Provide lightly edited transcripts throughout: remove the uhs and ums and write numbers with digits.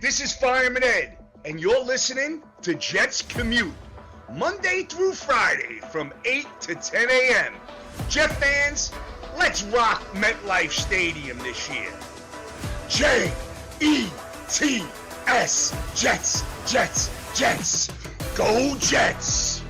This is Fireman Ed, and you're listening to Jets Commute, Monday through Friday from 8 to 10 a.m. Jet fans, let's rock MetLife Stadium this year. J-E-T-S, Jets, Jets, Jets. Go Jets!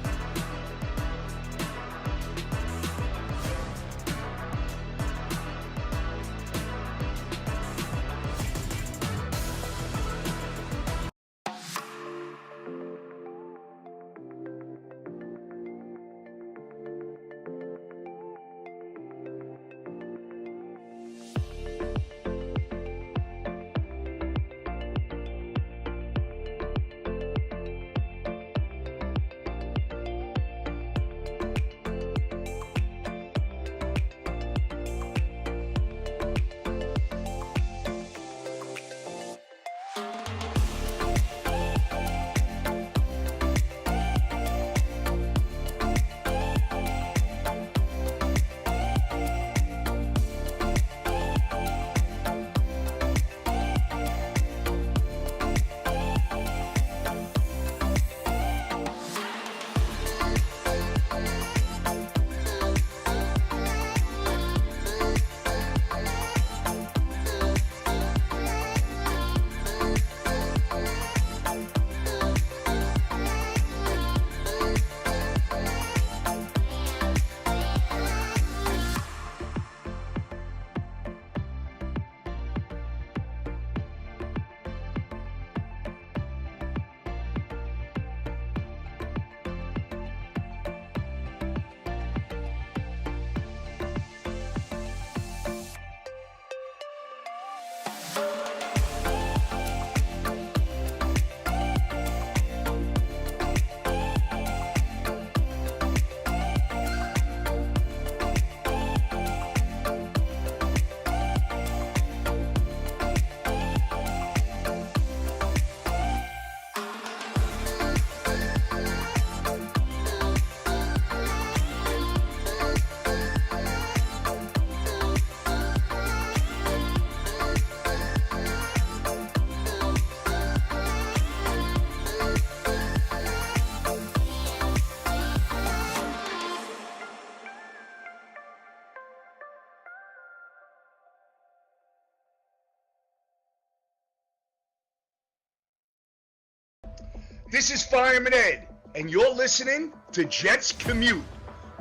This is Fireman Ed, and you're listening to Jets Commute,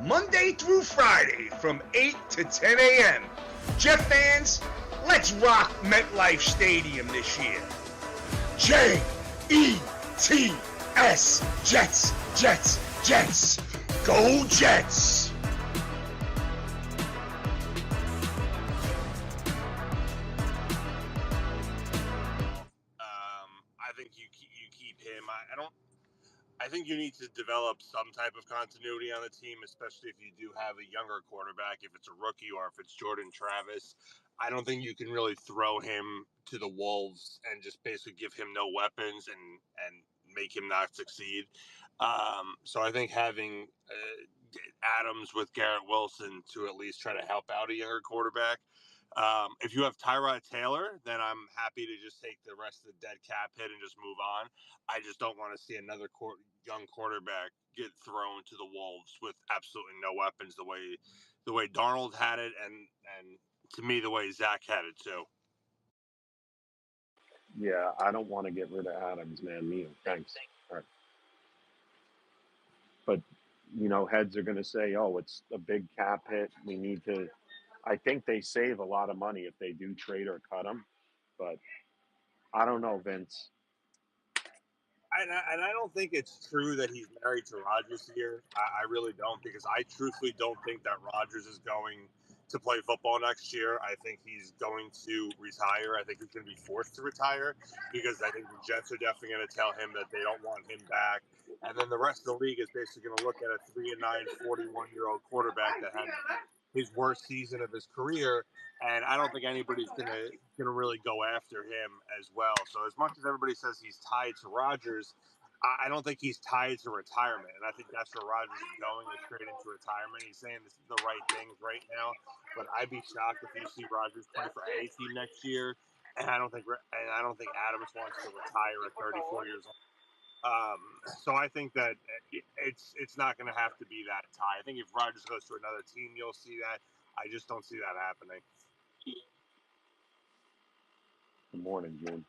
Monday through Friday from 8 to 10 a.m. Jet fans, let's rock MetLife Stadium this year. J-E-T-S, Jets, Jets, Jets. Go Jets! I think you keep him. I think you need to develop some type of continuity on the team, especially if you do have a younger quarterback, if it's a rookie or if it's Jordan Travis. I don't think you can really throw him to the wolves and just basically give him no weapons and make him not succeed. So I think having Adams with Garrett Wilson to at least try to help out a younger quarterback. If you have Tyrod Taylor, then I'm happy to just take the rest of the dead cap hit and just move on. I just don't want to see another young quarterback get thrown to the wolves with absolutely no weapons the way Darnold had it, and to me the way Zach had it too. Yeah, I don't want to get rid of Adams, man. Neil, thanks. All right. But, heads are going to say, oh, it's a big cap hit. We need to. I think they save a lot of money if they do trade or cut him. But I don't know, Vince. And I don't think it's true that he's married to Rodgers here. I really don't, because I truthfully don't think that Rodgers is going to play football next year. I think he's going to retire. I think he's going to be forced to retire, because I think the Jets are definitely going to tell him that they don't want him back. And then the rest of the league is basically going to look at a 3-9, 41-year-old quarterback that had his worst season of his career, and I don't think anybody's gonna really go after him as well. So as much as everybody says he's tied to Rodgers, I don't think he's tied to retirement, and I think that's where Rodgers is going, is straight into retirement. He's saying the right things right now, but I'd be shocked if you see Rodgers play for any team next year. and I don't think Adams wants to retire at 34 years old. So I think that it's not going to have to be that tie. I think if Rodgers goes to another team, you'll see that. I just don't see that happening. Good morning, June.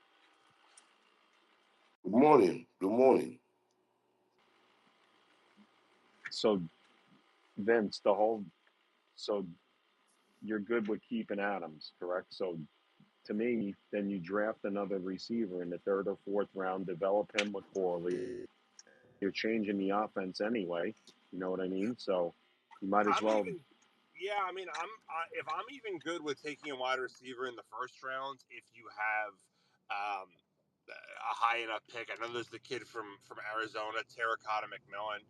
Good morning. Good morning. So, Vince, so you're good with keeping Adams, correct? So, to me, then you draft another receiver in the third or fourth round, develop him with Corley. You're changing the offense anyway. You know what I mean? So, you might as I'm well. even, yeah. I mean, if I'm even good with taking a wide receiver in the first round, if you have a high enough pick. I know there's the kid from Arizona, Terracotta McMillan.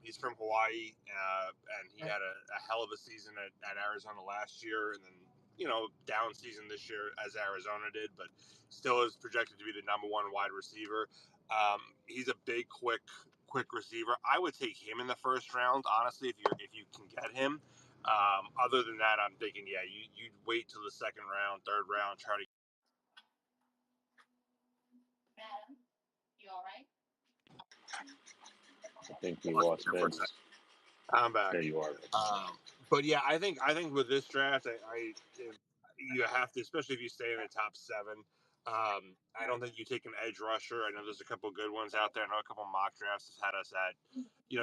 He's from Hawaii, and he had a hell of a season at Arizona last year, and then down season this year as Arizona did, but still is projected to be the number one wide receiver. He's a big, quick receiver. I would take him in the first round, honestly, if you can get him. Other than that, I'm thinking, yeah, you'd wait till the second round, third round, try to. I think we lost For a second. Vince. I'm back. There you are. But yeah, I think with this draft, if you have to, especially if you stay in the top 7. I don't think you take an edge rusher. I know there's a couple good ones out there. I know a couple mock drafts have had us at,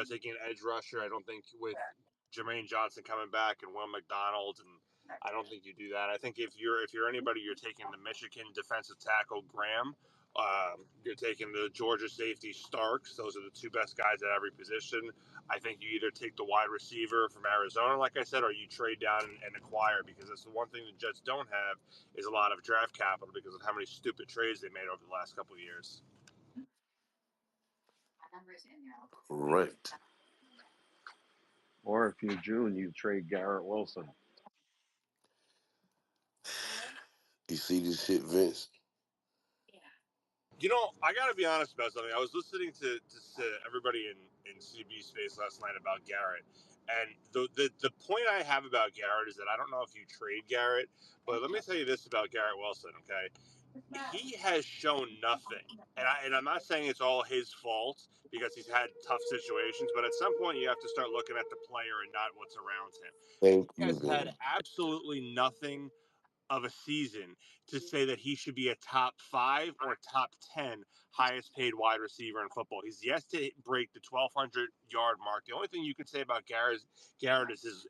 taking an edge rusher. I don't think with Jermaine Johnson coming back and Will McDonald, and I don't think you do that. I think if you're anybody, you're taking the Michigan defensive tackle Graham. You're taking the Georgia safety Starks. Those are the two best guys at every position. I think you either take the wide receiver from Arizona, like I said, or you trade down and acquire, because that's the one thing the Jets don't have is a lot of draft capital because of how many stupid trades they made over the last couple of years. Right. Or if you're June, you trade Garrett Wilson. You see this shit, Vince? I got to be honest about something. I was listening to everybody in CB space last night about Garrett. And the point I have about Garrett is that I don't know if you trade Garrett, but let me tell you this about Garrett Wilson, okay? He has shown nothing. And I'm not saying it's all his fault because he's had tough situations, but at some point you have to start looking at the player and not what's around him. Thank He you, has had Vince. absolutely nothing of a season to say that he should be a top 5 or top 10 highest paid wide receiver in football. He's yet to break the 1,200 yard mark. The only thing you can say about Garrett is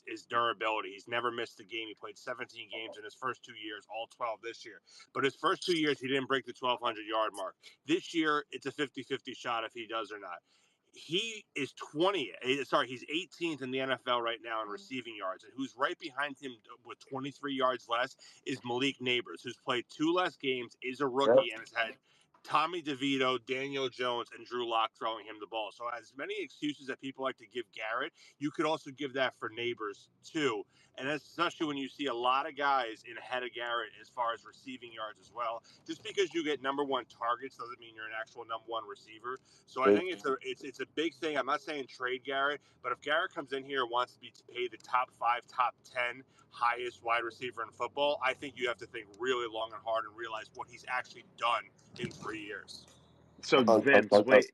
his durability. He's never missed a game. He played 17 games in his first 2 years, all 12 this year. But his first 2 years, he didn't break the 1,200 yard mark. This year, it's a 50-50 shot if he does or not. He is 20th. Sorry, he's 18th in the NFL right now in receiving yards, and who's right behind him with 23 yards less is Malik Neighbors, who's played 2 less games, is a Yep. rookie, and has had Tommy DeVito, Daniel Jones, and Drew Lock throwing him the ball. So as many excuses that people like to give Garrett, you could also give that for Neighbors too. And especially when you see a lot of guys in ahead of Garrett as far as receiving yards as well. Just because you get number 1 targets doesn't mean you're an actual number 1 receiver. So I Thank think it's a big thing. I'm not saying trade Garrett, but if Garrett comes in here and wants to be paid the top 5, top 10 highest wide receiver in football, I think you have to think really long and hard and realize what he's actually done in 3 years. So, uh, uh, Vince, uh, uh, wait,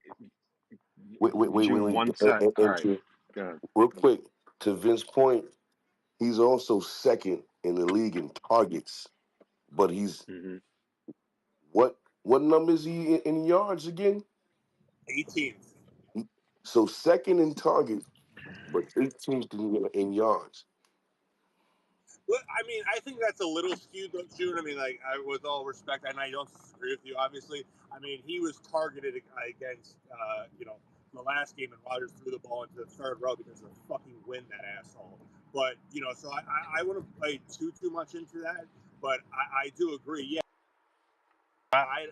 June, wait. one sec. All And right, go ahead. real quick, to Vince's point, he's also second in the league in targets, but he's Mm-hmm. what number is he in yards again? 18th. So second in targets, but 18th in yards. But I mean, I think that's a little skewed, though, June. I mean, like, with all respect, and I don't disagree with you, obviously. I mean, he was targeted against, the last game, and Rodgers threw the ball into the third row because of the fucking wind, that asshole. But so I wouldn't play too much into that. But I do agree. Yeah,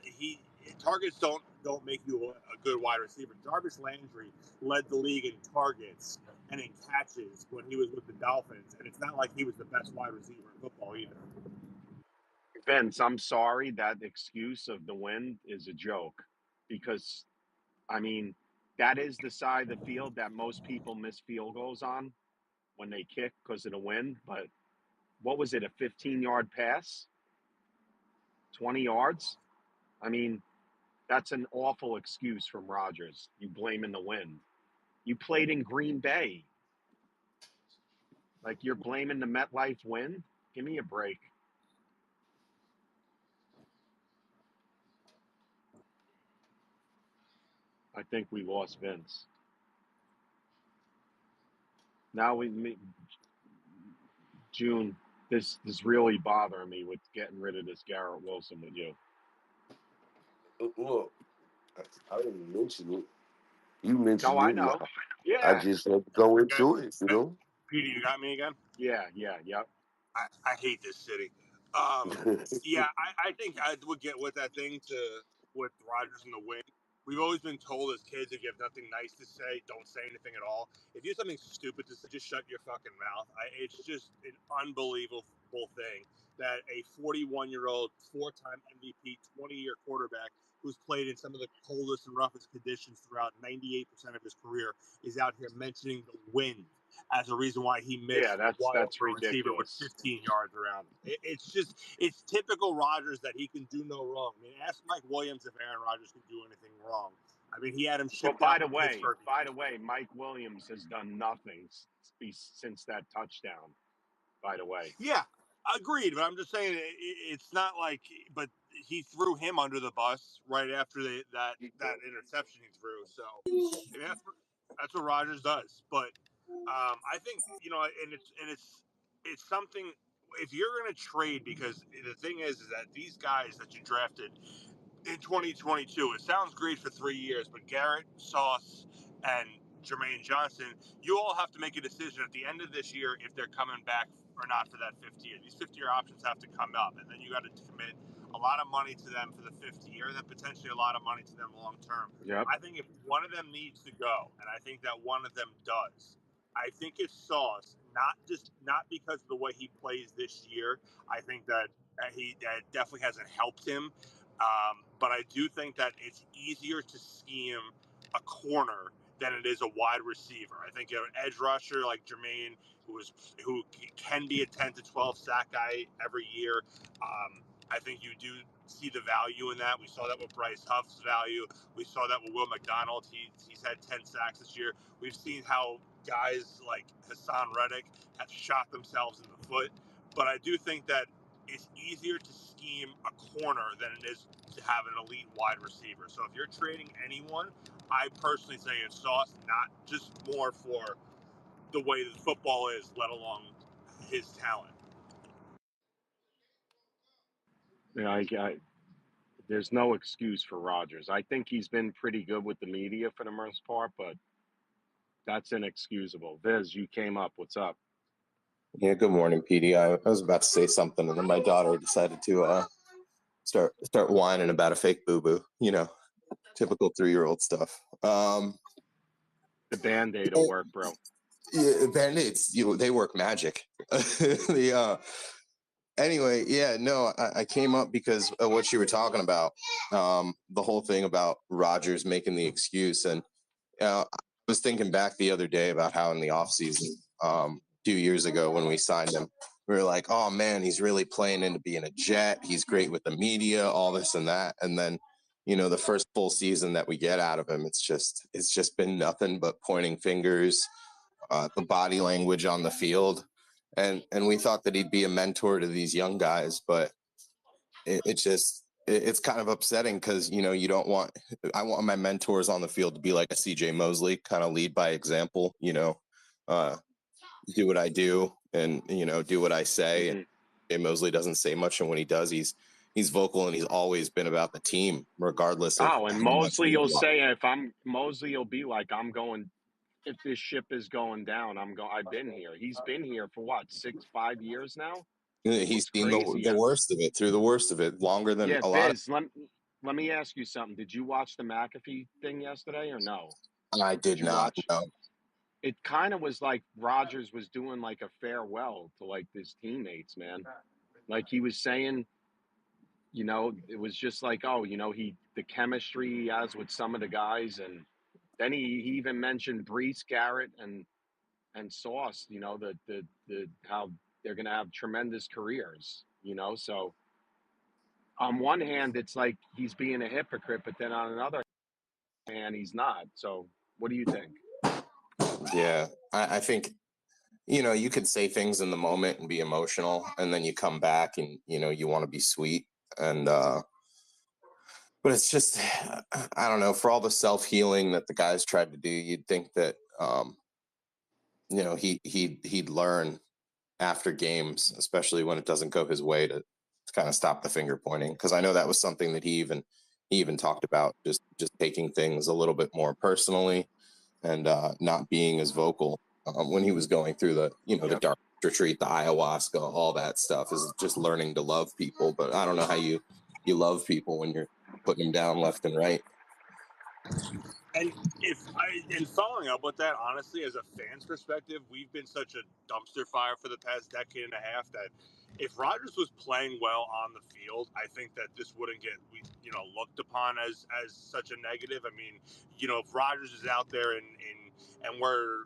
he targets don't make you a good wide receiver. Jarvis Landry led the league in targets and in catches when he was with the Dolphins, and it's not like he was the best wide receiver in football either. Vince, I'm sorry, that excuse of the wind is a joke because, I mean, that is the side of the field that most people miss field goals on when they kick because of the wind. But what was it, a 15-yard pass? 20 yards. I mean, that's an awful excuse from Rodgers. You blaming the wind. You played in Green Bay. Like you're blaming the MetLife wind? Give me a break. I think we lost Vince. Now June, this is really bothering me with getting rid of this Garrett Wilson with you. Look, I didn't mention it. You No, mentioned I it. And know. I Yeah. just had to go Okay, into it, you know? Petey, you got me again. Yeah. I hate this city. Yeah, I think I would get with that thing with Rodgers and the win. We've always been told as kids, if you have nothing nice to say, don't say anything at all. If you have something stupid to say, just shut your fucking mouth. It's just an unbelievable thing that a 41-year-old, four-time MVP, 20-year quarterback who's played in some of the coldest and roughest conditions throughout 98% of his career is out here mentioning the wind as a reason why he Yeah, missed a wide that's open receiver with ridiculous. 15 yards around him. It's typical Rodgers that he can do no wrong. I mean, ask Mike Williams if Aaron Rodgers can do anything wrong. I mean, he had him Well, shipped out from Pittsburgh. by the way, Mike Williams has done nothing since that touchdown. By the way. Yeah, agreed. But I'm just saying it's not like, but he threw him under the bus right after that interception he threw. So I mean, that's what Rodgers does. But I think and it's something. If you're going to trade, because the thing is that these guys that you drafted in 2022, it sounds great for 3 years, but Garrett, Sauce, and Jermaine Johnson, you all have to make a decision at the end of this year if they're coming back or not for that 50 year. These 50-year options have to come up, and then you got to commit a lot of money to them for the 50 year, and then potentially a lot of money to them long term. Yep. I think if one of them needs to go, and I think that one of them does, I think it's Sauce, not because of the way he plays this year. I think that that definitely hasn't helped him. But I do think that it's easier to scheme a corner than it is a wide receiver. I think an edge rusher like Jermaine, who can be a 10 to 12 sack guy every year. I think you do see the value in that. We saw that with Bryce Huff's value. We saw that with Will McDonald. He's had 10 sacks this year. We've seen how guys like Hassan Reddick have shot themselves in the foot. But I do think that it's easier to scheme a corner than it is to have an elite wide receiver. So if you're trading anyone, I personally say it's Sauce, not just more for the way the football is, let alone his talent. Yeah, there's no excuse for Rodgers. I think he's been pretty good with the media for the most part, but that's inexcusable. Viz, you came up. What's up? Yeah, good morning, PD. I was about to say something, and then my daughter decided to start whining about a fake boo-boo. Typical 3-year-old stuff. The Band-Aid will work, bro. Yeah, Band-Aids, they work magic. Anyway, yeah, no, I came up because of what you were talking about. The whole thing about Rodgers making the excuse, and I was thinking back the other day about how in the offseason, 2 years ago when we signed him, we were like, oh man, he's really playing into being a Jet. He's great with the media, all this and that. And then, the first full season that we get out of him, it's just been nothing but pointing fingers, the body language on the field. And we thought that he'd be a mentor to these young guys, but it's kind of upsetting because I want my mentors on the field to be like a CJ Mosley, kind of lead by example, do what I do and do what I say. Mm-hmm. And CJ Mosley doesn't say much, and when he does, he's vocal, and he's always been about the team regardless of Oh, and how much Mosley we will want. say, Mosley will be like, I'm going, if this ship is going down, I've been here. He's been here for what, 5 years now? He's It's seen crazy. the worst of it, through the worst of it, longer than Yeah, a lot of. Viz, let me ask you something. Did you watch the McAfee thing yesterday or no? I Did did you not watch? know. It kind of was like Rodgers was doing like a farewell to like his teammates, man. Like he was saying, it was just like, oh, the chemistry he has with some of the guys, and then he even mentioned Brees, Garrett, and Sauce. The how they're gonna have tremendous careers. So On one hand, it's like he's being a hypocrite, but then on another hand, he's not. So, what do you think? Yeah, I think, you could say things in the moment and be emotional, and then you come back and, you want to be sweet. And, but it's just, I don't know, for all the self healing that the guys tried to do, you'd think that, he'd learn after games, especially when it doesn't go his way, to kind of stop the finger pointing. Because I know that was something that he even talked about, just taking things a little bit more personally, and not being as vocal when he was going through the Yep. dark retreat, the ayahuasca, all that stuff, is just learning to love people. But I don't know how you love people when you're putting them down left and right. And and following up with that, honestly, as a fan's perspective, we've been such a dumpster fire for the past decade and a half that if Rodgers was playing well on the field, I think that this wouldn't get looked upon as such a negative. I mean, if Rodgers is out there and we're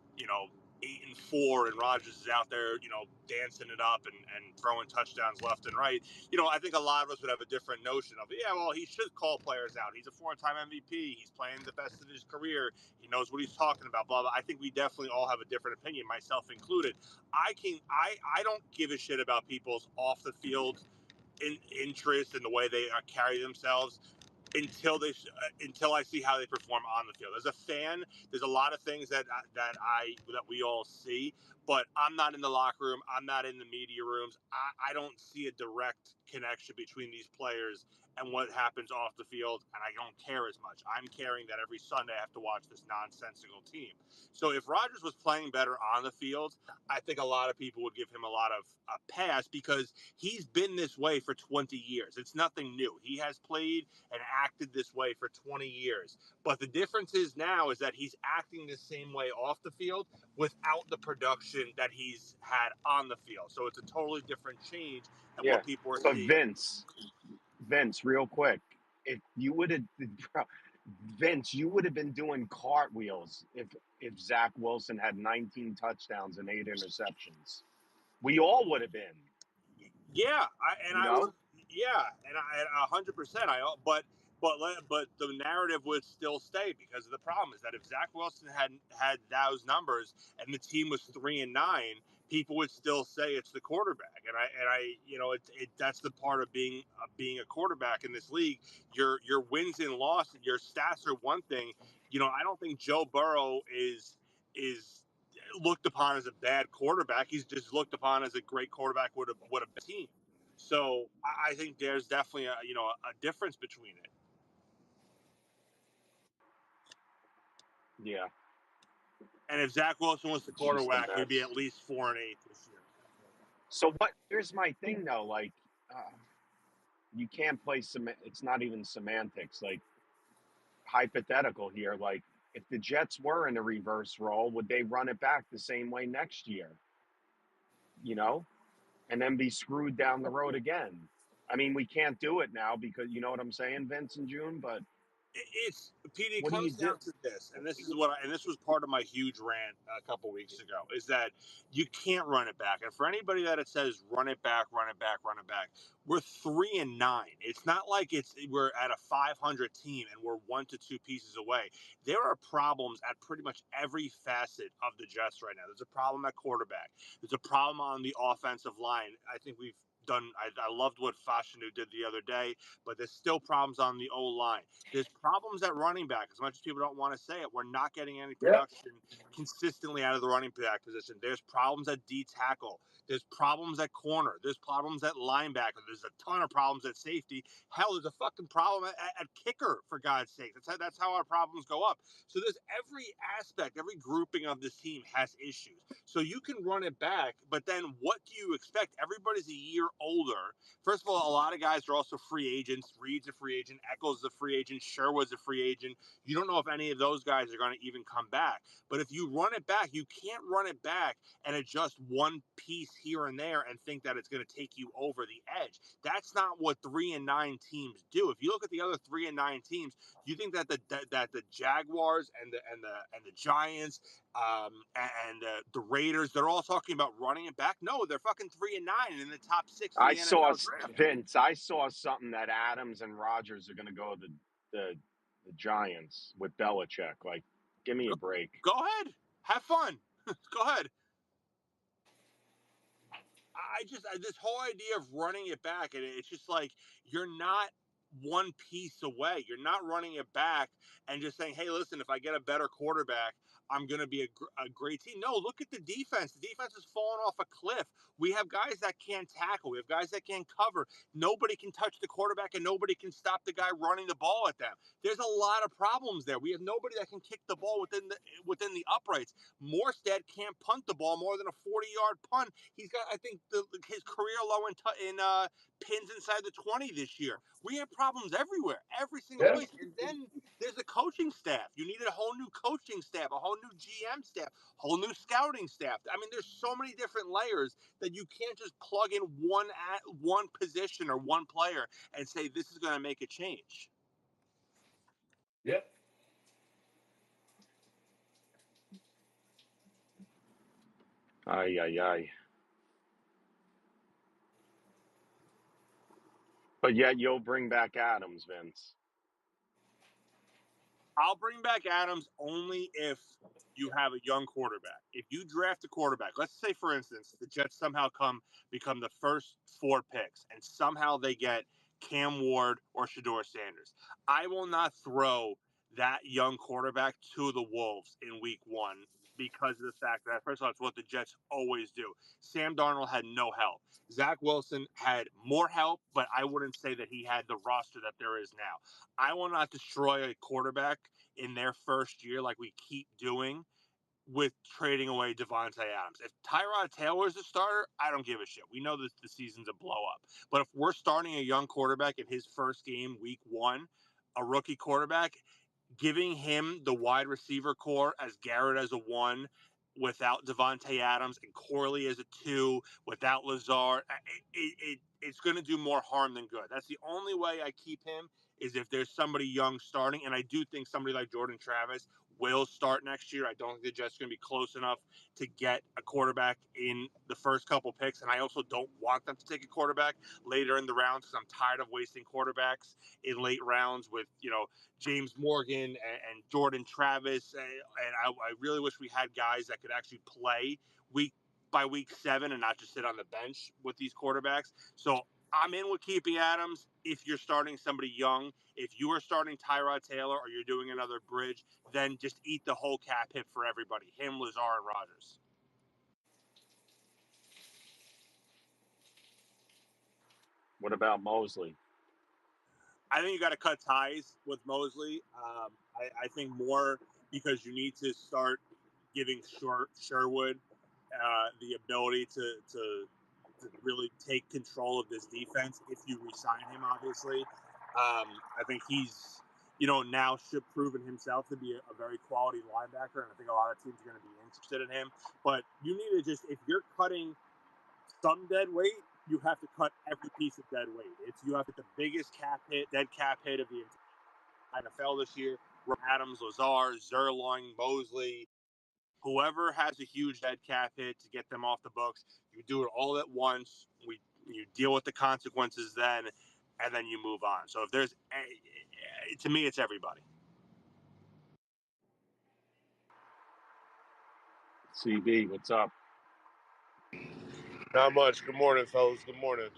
8-4 and Rodgers is out there dancing it up and throwing touchdowns left and right, I think a lot of us would have a different notion of, yeah, well, he should call players out. He's a 4-time MVP. He's playing the best of his career. He knows what he's talking about, blah, blah. I think we definitely all have a different opinion, myself included. I don't give a shit about people's off the field interest in the way they carry themselves until I see how they perform on the field. As a fan, there's a lot of things that we all see, but I'm not in the locker room. I'm not in the media rooms. I don't see a direct connection between these players and what happens off the field, and I don't care as much. I'm caring that every Sunday I have to watch this nonsensical team. So if Rodgers was playing better on the field, I think a lot of people would give him a lot of a pass because he's been this way for 20 years. It's nothing new. He has played and acted this way for 20 years. But the difference is now is that he's acting the same way off the field without the production that he's had on the field. So it's a totally different change than Yeah. what people are But seeing. Vince, real quick, if you would have, Vince, you would have been doing cartwheels if Zach Wilson had 19 touchdowns and 8 interceptions. We all would have been, Yeah, you know? and I 100%. But the narrative would still stay because of the problem is that if Zach Wilson had those numbers and the team was 3-9, people would still say it's the quarterback. And I that's the part of being a quarterback in this league. Your wins and losses, your stats are one thing. I don't think Joe Burrow is looked upon as a bad quarterback. He's just looked upon as a great quarterback with a team. So I think there's definitely a difference between it. Yeah. And if Zach Wilson was the It's just a quarterback, he'd be mess. at least 4-8 this year. So what? Here's my thing though. Like, you can't play it's not even semantics. Like, hypothetical here. Like, if the Jets were in a reverse role, would they run it back the same way next year? You know, and then be screwed down the road again. I mean, we can't do it now because you know what I'm saying, Vince and June. But It's Pete. It what do you comes do? down to this, and this was part of my huge rant a couple weeks ago. Is that you can't run it back, and for anybody that it says run it back, run it back, run it back, we're 3-9. It's not like we're at a 500 team and we're 1 to 2 pieces away. There are problems at pretty much every facet of the Jets right now. There's a problem at quarterback. There's a problem on the offensive line. I think we've done. I loved what Fashanu did the other day, but there's still problems on the O line. There's problems at running back. As much as people don't want to say it, we're not getting any production consistently out of the running back position. There's problems at D tackle. There's problems at corner. There's problems at linebacker. There's a ton of problems at safety. Hell, there's a fucking problem at kicker, for God's sake. That's how our problems go up. So there's every aspect, every grouping of this team has issues. So you can run it back, but then what do you expect? Everybody's a year older. First of all, a lot of guys are also free agents. Reed's a free agent. Eccles is a free agent. Sherwood's a free agent. You don't know if any of those guys are going to even come back. But if you run it back, you can't run it back and adjust one piece here and there and think that it's going to take you over the edge. That's not what 3-9 teams do. If you look at the other 3-9 teams, you think that the Jaguars and the Giants and the Raiders, they're all talking about running it back. No, they're fucking 3-9 and in the top 6 in the NFL draft. Vince. I saw something that Adams and Rodgers are going to go to the Giants with Belichick. Like, give me a break. Go ahead, have fun. Go ahead. This whole idea of running it back, and it's just like you're not one piece away. You're not running it back and just saying, hey, listen, if I get a better quarterback, I'm going to be a great team. No, look at the defense. The defense is falling off a cliff. We have guys that can't tackle. We have guys that can't cover. Nobody can touch the quarterback, and nobody can stop the guy running the ball at them. There's a lot of problems there. We have nobody that can kick the ball within the uprights. Morstead can't punt the ball more than a 40-yard punt. He's got, I think, his career low in pins inside the 20 this year. We have problems everywhere, every single place. And then there's the coaching staff. You needed a whole new coaching staff, a whole new GM staff, whole new scouting staff. I mean, there's so many different layers that you can't just plug in one position or one player and say this is going to make a change. Yep. Ay. But yet you'll bring back Adams, Vince. I'll bring back Adams only if you have a young quarterback. If you draft a quarterback, let's say, for instance, the Jets somehow become the first 4 picks, and somehow they get Cam Ward or Shedeur Sanders. I will not throw that young quarterback to the Wolves in week 1 because of the fact that, first of all, it's what the Jets always do. Sam Darnold had no help. Zach Wilson had more help, but I wouldn't say that he had the roster that there is now. I will not destroy a quarterback in their first year like we keep doing with trading away Devontae Adams. If Tyrod Taylor is the starter, I don't give a shit. We know that the season's a blow up. But if we're starting a young quarterback in his first game, week 1, a rookie quarterback, giving him the wide receiver core as Garrett as a 1, without Devontae Adams, and Corley as a 2, without Lazard, it's going to do more harm than good. That's the only way I keep him, is if there's somebody young starting, and I do think somebody like Jordan Travis will start next year. I don't think the Jets are going to be close enough to get a quarterback in the first couple picks, and I also don't want them to take a quarterback later in the rounds because I'm tired of wasting quarterbacks in late rounds with, James Morgan and Jordan Travis. And I really wish we had guys that could actually play week by week 7 and not just sit on the bench with these quarterbacks. So I'm in with keeping Adams if you're starting somebody young. If you are starting Tyrod Taylor or you're doing another bridge, then just eat the whole cap hit for everybody, him, Lazard, and Rodgers. What about Mosley? I think you got to cut ties with Mosley. I think more because you need to start giving Sherwood the ability to really take control of this defense if you re-sign him, obviously. I think he's, now proven himself to be a very quality linebacker, and I think a lot of teams are going to be interested in him. But you need to if you're cutting some dead weight, you have to cut every piece of dead weight. You have to the biggest dead cap hit of the entire NFL this year. Adams, Lazard, Zerline, Mosley, whoever has a huge dead cap hit to get them off the books, you do it all at once. You deal with the consequences then, and then you move on. So if there's, to me, it's everybody. CB, what's up? Not much. Good morning, fellas. Good morning.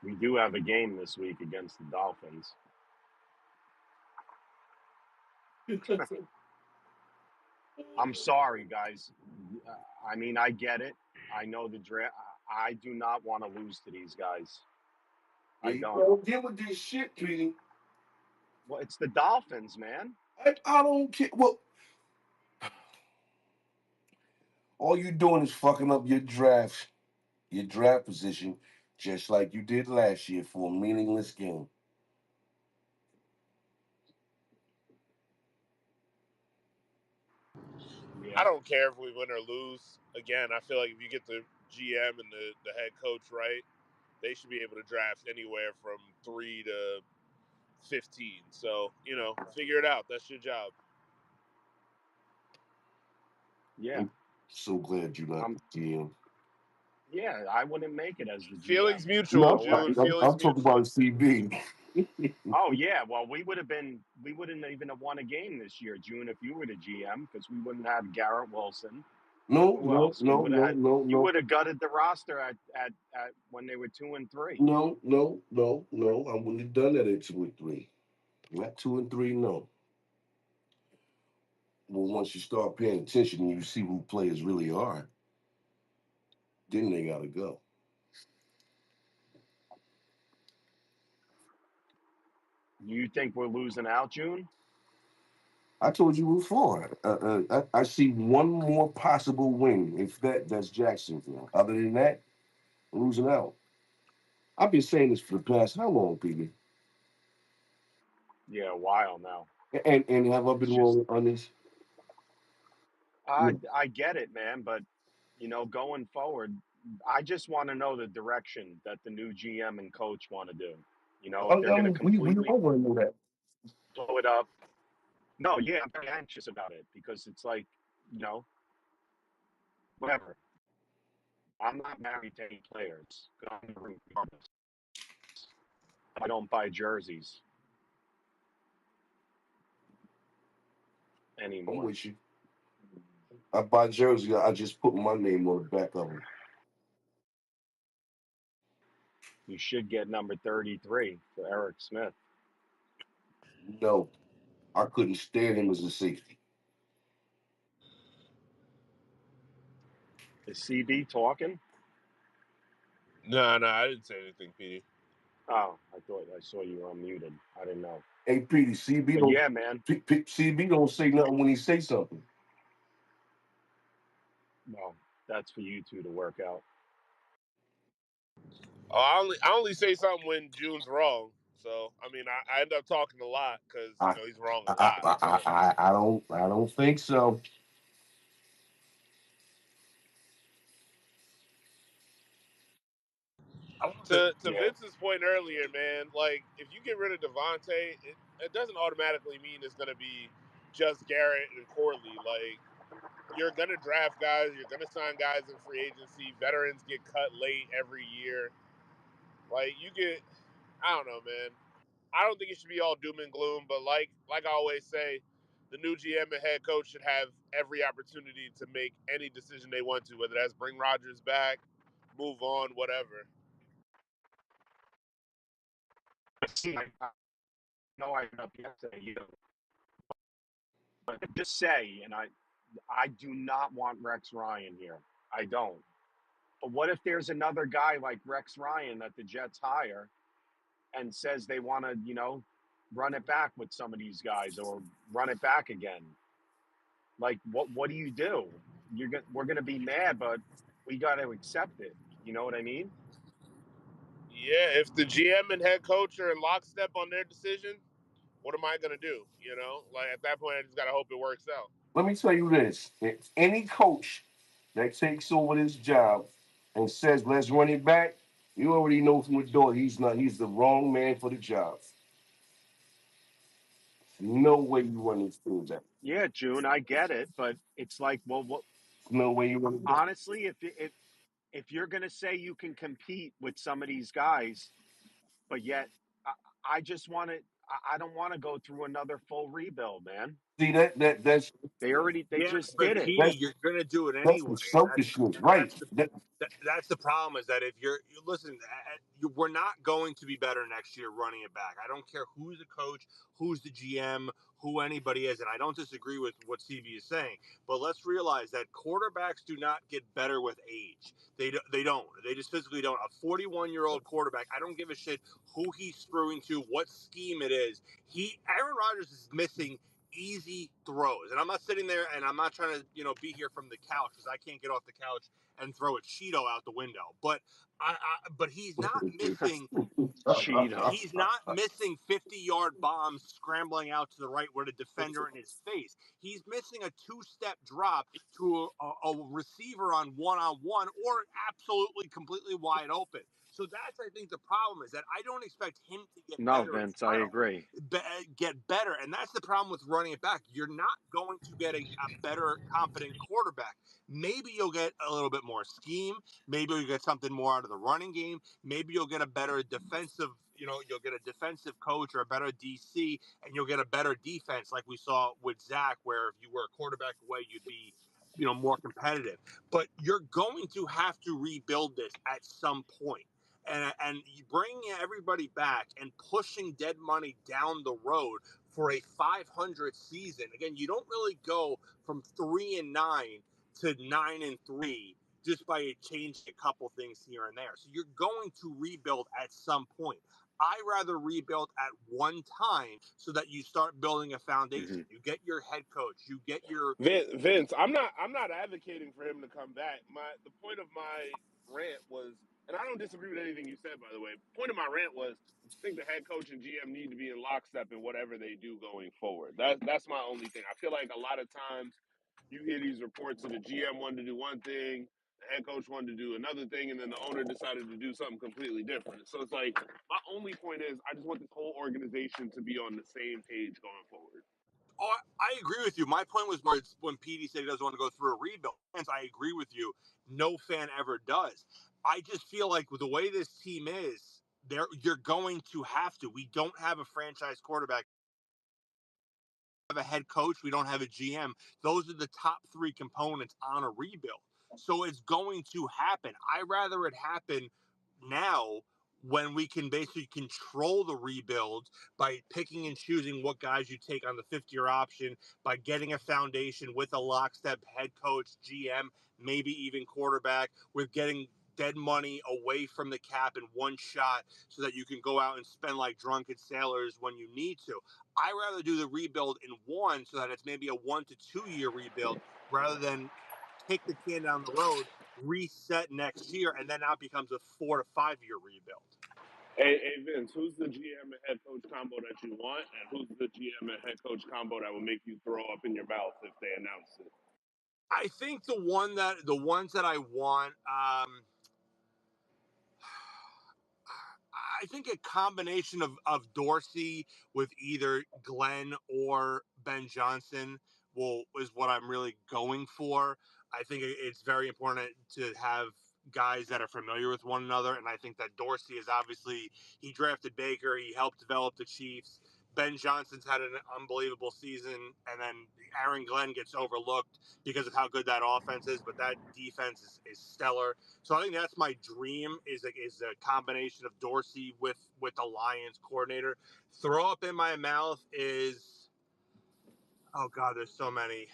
We do have a game this week against the Dolphins. I'm sorry, guys. I mean, I get it. I know the draft. I do not want to lose to these guys. I don't. Deal with this shit, Tweety. Well, it's the Dolphins, man. I don't care. Well, all you doing is fucking up your draft position, just like you did last year for a meaningless game. Yeah. I don't care if we win or lose. Again, I feel like if you get the GM and the head coach right, they should be able to draft anywhere from 3 to 15. So, figure it out. That's your job. Yeah. I'm so glad you're not I'm. the GM. Yeah, I wouldn't make it as the GM. Feelings You mutual, know No, what? June. I'm Feelings talking about mutual. CB. Oh yeah. Well, we wouldn't even have won a game this year, June, if you were the GM, because we wouldn't have Garrett Wilson. No, Who no, else? We no, would have no, had. no, You no, would have gutted the roster at when they were 2-3. no, no, no, no. I wouldn't have done that at 2-3. Not 2-3, no. Well, once you start paying attention and you see who players really are, then they gotta go. You think we're losing out, June? I told you before. I see one more possible win. If that's Jacksonville. Other than that, losing out. I've been saying this for the past how long, Peter? Yeah, a while now. And have I It's been just wrong on this? I get it, man, but going forward, I just want to know the direction that the new GM and coach want to do. If they're going to We completely all want to know that. blow it up. No, yeah, I'm very anxious about it because it's like, you know, whatever. I'm not married to any players. I'm regardless. I don't buy jerseys I'm anymore. with you. I buy jerseys. I just put my name on the back of them. You should get number 33 for Eric Smith. No, I couldn't stand him as a safety. Is CB talking? No, I didn't say anything, Petey. Oh, I thought I saw you unmuted. I didn't know. Hey, Petey, CB But don't yeah, man. CB don't say nothing when he say something. Well, that's for you two to work out. Oh, I only say something when June's wrong. So I mean, I end up talking a lot because I he's wrong a I, lot. I So I I don't think so. to Yeah. Vince's point earlier, man, like if you get rid of Devontae, it doesn't automatically mean it's going to be just Garrett and Corley. Like you're going to draft guys, you're going to sign guys in free agency. Veterans get cut late every year. Like I don't know, man. I don't think it should be all doom and gloom, but like I always say, the new GM and head coach should have every opportunity to make any decision they want to, whether that's bring Rodgers back, move on, whatever. See, I know I got up yesterday, but just say, and I do not want Rex Ryan here. I don't. But what if there's another guy like Rex Ryan that the Jets hire and says they want to, run it back with some of these guys or run it back again? Like, what do you do? We're gonna be mad, but we got to accept it. You know what I mean? Yeah, if the GM and head coach are in lockstep on their decision, what am I gonna do? Like at that point, I just gotta hope it works out. Let me tell you this: if any coach that takes over this job and says let's run it back, you already know from the door he's not. He's the wrong man for the job. No way you run this thing back. Yeah, June, I get it, but it's like, well, No way you run it back. honestly, if you're gonna say you can compete with some of these guys, but yet I just want to. I don't want to go through another full rebuild, man. See that's They Yeah, just but did it. Petey, that's you're gonna do it that's anyway, the and selfishness, right? that's the problem. Is that if you listen, we're not going to be better next year running it back. I don't care who's the coach, who's the GM, who anybody is, and I don't disagree with what CB is saying. But let's realize that quarterbacks do not get better with age. They don't. They just physically don't. A 41-year-old quarterback, I don't give a shit who he's throwing to, what scheme it is. Aaron Rodgers is missing easy throws. And I'm not sitting there and I'm not trying to, be here from the couch because I can't get off the couch and throw a Cheeto out the window. But but he's not missing. Cheeto. He's not missing 50-yard bombs scrambling out to the right with a defender in his face. He's missing a two-step drop to a receiver on one-on-one or absolutely completely wide open. So that's, I think, the problem is that I don't expect him to get No, better Vince, in I drill, agree. get better. And that's the problem with running it back. You're not going to get a better, confident quarterback. Maybe you'll get a little bit more scheme. Maybe you'll get something more out of the running game. Maybe you'll get a better defensive, you'll get a defensive coach or a better DC, and you'll get a better defense like we saw with Zach, where if you were a quarterback away, you'd be, more competitive. But you're going to have to rebuild this at some point. And bringing everybody back and pushing dead money down the road for a 500 season. Again, you don't really go from 3-9 to 9-3 just by changing a couple things here and there. So you're going to rebuild at some point. I rather rebuild at one time so that you start building a foundation. You get your head coach, you get your Vince, I'm not advocating for him to come back. The point of my rant was, and I don't disagree with anything you said, by the way. The point of my rant was, I think the head coach and GM need to be in lockstep in whatever they do going forward. That's my only thing. I feel like a lot of times you hear these reports that the GM wanted to do one thing, the head coach wanted to do another thing, and then the owner decided to do something completely different. So it's like, my only point is, I just want this whole organization to be on the same page going forward. Oh, I agree with you. My point was more when Petey said he doesn't want to go through a rebuild. I agree with you. No fan ever does. I just feel like with the way this team is, you're going to have to. We don't have a franchise quarterback. We have a head coach. We don't have a GM. Those are the top three components on a rebuild. So it's going to happen. I rather it happen now when we can basically control the rebuild by picking and choosing what guys you take on the 50-year option, by getting a foundation with a lockstep head coach, GM, maybe even quarterback, with getting dead money away from the cap in one shot so that you can go out and spend like drunken sailors when you need to. I rather do the rebuild in one so that it's maybe a 1 to 2 year rebuild rather than kick the can down the road, reset next year, and then now it becomes a 4 to 5 year rebuild. Hey, Vince, who's the GM and head coach combo that you want, and who's the GM and head coach combo that will make you throw up in your mouth if they announce it? I think the ones that I want, I think a combination of Dorsey with either Glenn or Ben Johnson is what I'm really going for. I think it's very important to have guys that are familiar with one another, and I think that Dorsey is obviously, he drafted Baker, he helped develop the Chiefs. Ben Johnson's had an unbelievable season, and then Aaron Glenn gets overlooked because of how good that offense is, but that defense is stellar. So I think that's my dream is a combination of Dorsey with the Lions coordinator. Throw up in my mouth is, oh God, there's so many.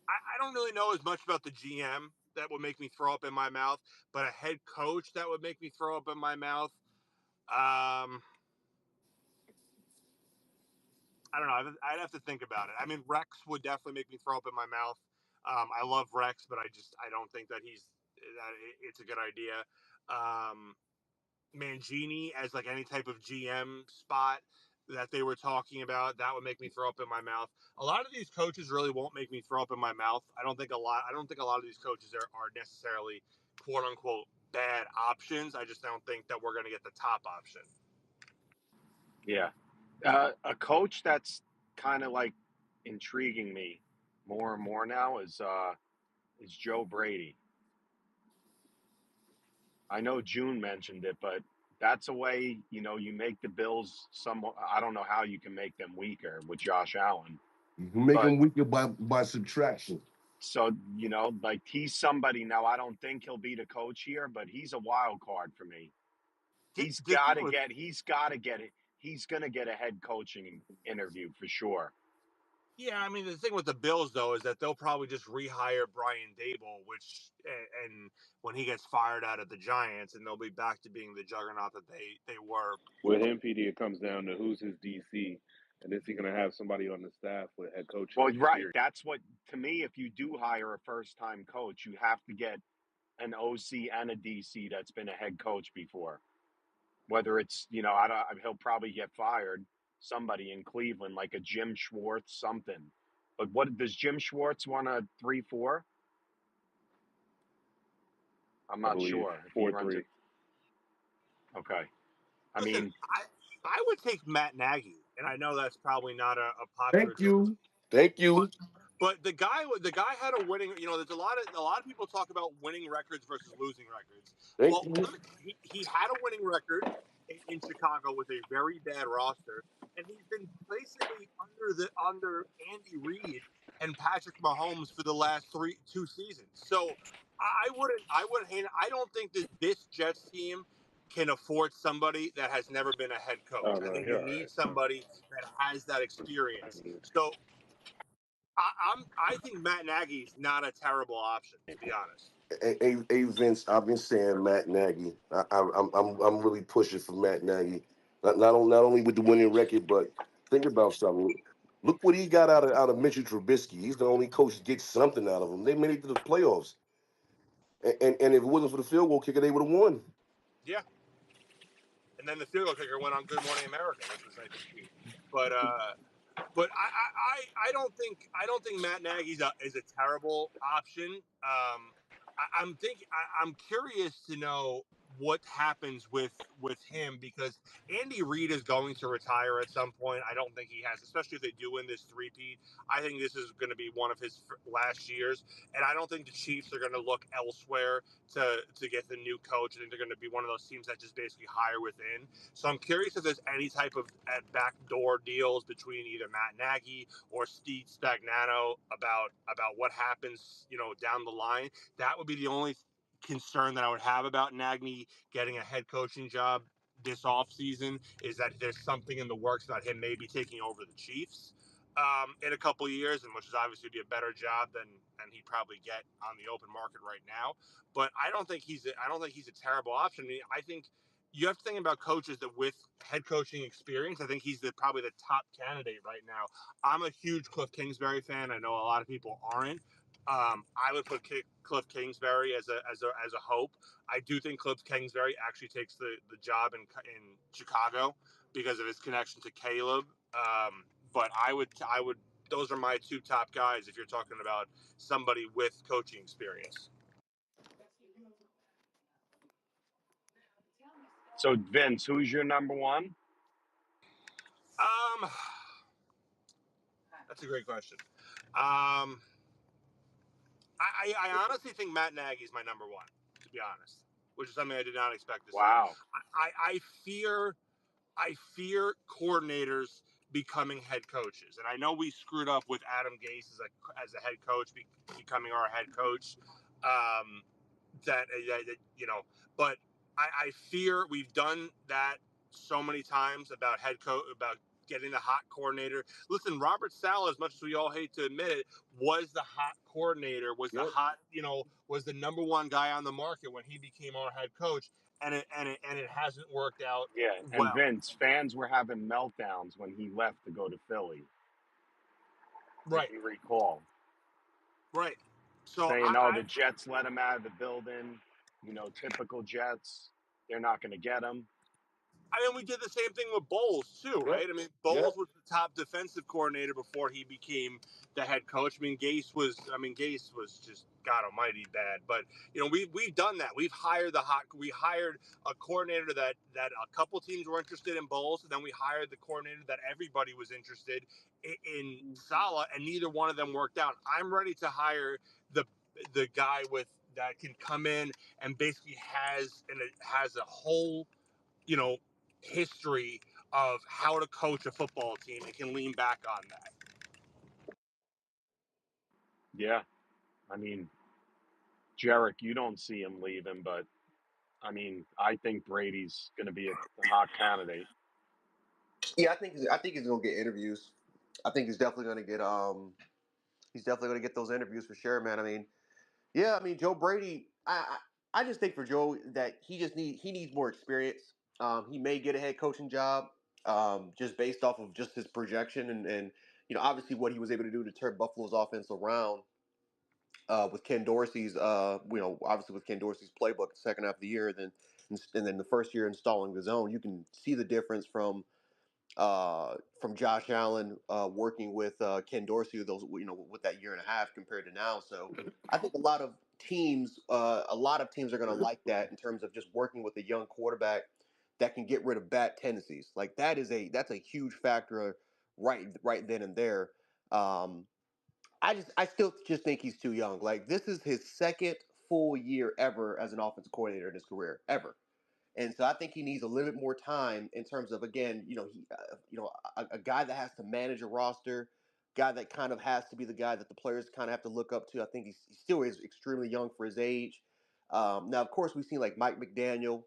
I don't really know as much about the GM that would make me throw up in my mouth, but a head coach that would make me throw up in my mouth. I don't know. I'd have to think about it. I mean, Rex would definitely make me throw up in my mouth. I love Rex, but I don't think that it's a good idea. Mangini as like any type of GM spot that they were talking about, that would make me throw up in my mouth. A lot of these coaches really won't make me throw up in my mouth. I don't think a lot of these coaches are necessarily quote unquote bad options. I just don't think that we're going to get the top option. Yeah. A coach that's kind of like intriguing me more and more now is Joe Brady. I know June mentioned it, but that's a way, you make the Bills somewhat. I don't know how you can make them weaker with Josh Allen. You can make But- them weaker by subtraction. So, like he's somebody now. I don't think he'll be the coach here, but he's a wild card for me. He's got to get it. He's going to get a head coaching interview for sure. Yeah, I mean the thing with the Bills though is that they'll probably just rehire Brian Dable, which and when he gets fired out of the Giants, and they'll be back to being the juggernaut that they were. With him, PD, it comes down to who's his DC, and is he going to have somebody on the staff with head coaching Well, right. experience? That's what, to me, if you do hire a first time coach, you have to get an OC and a DC that's been a head coach before. Whether it's, he'll probably get fired, somebody in Cleveland, like a Jim Schwartz, something. But what does Jim Schwartz want, a 3-4? I'm I not believe sure if he runs 4-3. it. Okay. I Listen, mean, I would take Matt Nagy, and I know that's probably not a popular Thank choice, you. Thank you. but the guy had a winning. There's a lot of people talk about winning records versus losing records. Thank Well, you. he had a winning record in Chicago with a very bad roster, and he's been basically under Andy Reid and Patrick Mahomes for the last two seasons. So I wouldn't. I don't think that this Jets team can afford somebody that has never been a head coach. Oh, I no, think you're you all right. need somebody that has that experience. I mean, So I think Matt Nagy's not a terrible option, to be honest. Hey, Vince, I've been saying Matt Nagy. I'm really pushing for Matt Nagy. Not only with the winning record, but think about something. Look what he got out of Mitchell Trubisky. He's the only coach that gets something out of him. They made it to the playoffs, and if it wasn't for the field goal kicker, they would have won. Yeah. And then the field goal kicker went on Good Morning America, which was nice to see. But I don't think Matt Nagy's is a terrible option. I'm curious to know what happens with him because Andy Reid is going to retire at some point. I don't think he has, especially if they do win this three-peat. I think this is going to be one of his last years, and I don't think the Chiefs are going to look elsewhere to get the new coach. I think they're going to be one of those teams that just basically hire within. So I'm curious if there's any type of backdoor deals between either Matt Nagy or Steve Spagnuolo about what happens, down the line. That would be the only concern that I would have about Nagy getting a head coaching job this offseason is that there's something in the works about him maybe taking over the Chiefs in a couple of years, and which is obviously be a better job than he'd probably get on the open market right now. But I don't think he's a terrible option. I mean, I think you have to think about coaches that with head coaching experience. I think he's probably the top candidate right now. I'm a huge Cliff Kingsbury fan. I know a lot of people aren't. I would put Cliff Kingsbury as a hope. I do think Cliff Kingsbury actually takes the job in Chicago because of his connection to Caleb. But I would those are my two top guys if you're talking about somebody with coaching experience. so Vince, who's your number one? That's a great question. I honestly think Matt Nagy is my number one, to be honest, which is something I did not expect to say. Wow. I fear coordinators becoming head coaches, and I know we screwed up with Adam Gase as a head coach becoming our head coach. That but I fear we've done that so many times about head coach about getting the hot coordinator. Listen, Robert Saleh, as much as we all hate to admit it, was the hot coordinator, was the hot, was the number one guy on the market when he became our head coach, and it hasn't worked out. Yeah, and Well, Vince, fans were having meltdowns when he left to go to Philly. right, If you recall. right. So Saying, the Jets let him out of the building. Typical Jets. They're not going to get him. I mean, we did the same thing with Bowles too, right? Yep. I mean, Bowles was the top defensive coordinator before he became the head coach. I mean, Gase was just God Almighty bad. But we've done that. We hired a coordinator that a couple teams were interested in Bowles, and then we hired the coordinator that everybody was interested in Saleh, and neither one of them worked out. I'm ready to hire the guy that can come in and basically has a whole history of how to coach a football team and can lean back on that. Yeah. I mean, Jarek, you don't see him leaving, but I mean, I think Brady's going to be a hot candidate. Yeah, I think he's gonna get interviews. I think he's definitely going to get those interviews for sure, man. I mean, yeah, I mean Joe Brady. I just think for Joe that he needs more experience. He may get a head coaching job just based off of just his projection and obviously what he was able to do to turn Buffalo's offense around with Ken Dorsey's obviously with Ken Dorsey's playbook the second half of the year, and then the first year installing the zone. You can see the difference from Josh Allen working with Ken Dorsey with that year and a half compared to now. So I think a lot of teams are going to like that in terms of just working with a young quarterback that can get rid of bad tendencies. Like that's a huge factor right then and there. Um, I still just think he's too young. Like this is his second full year ever as an offensive coordinator in his career ever. And so I think he needs a little bit more time in terms of again, a guy that has to manage a roster, guy that kind of has to be the guy that the players kind of have to look up to. I think he still is extremely young for his age. Now, of course, we've seen like Mike McDaniel,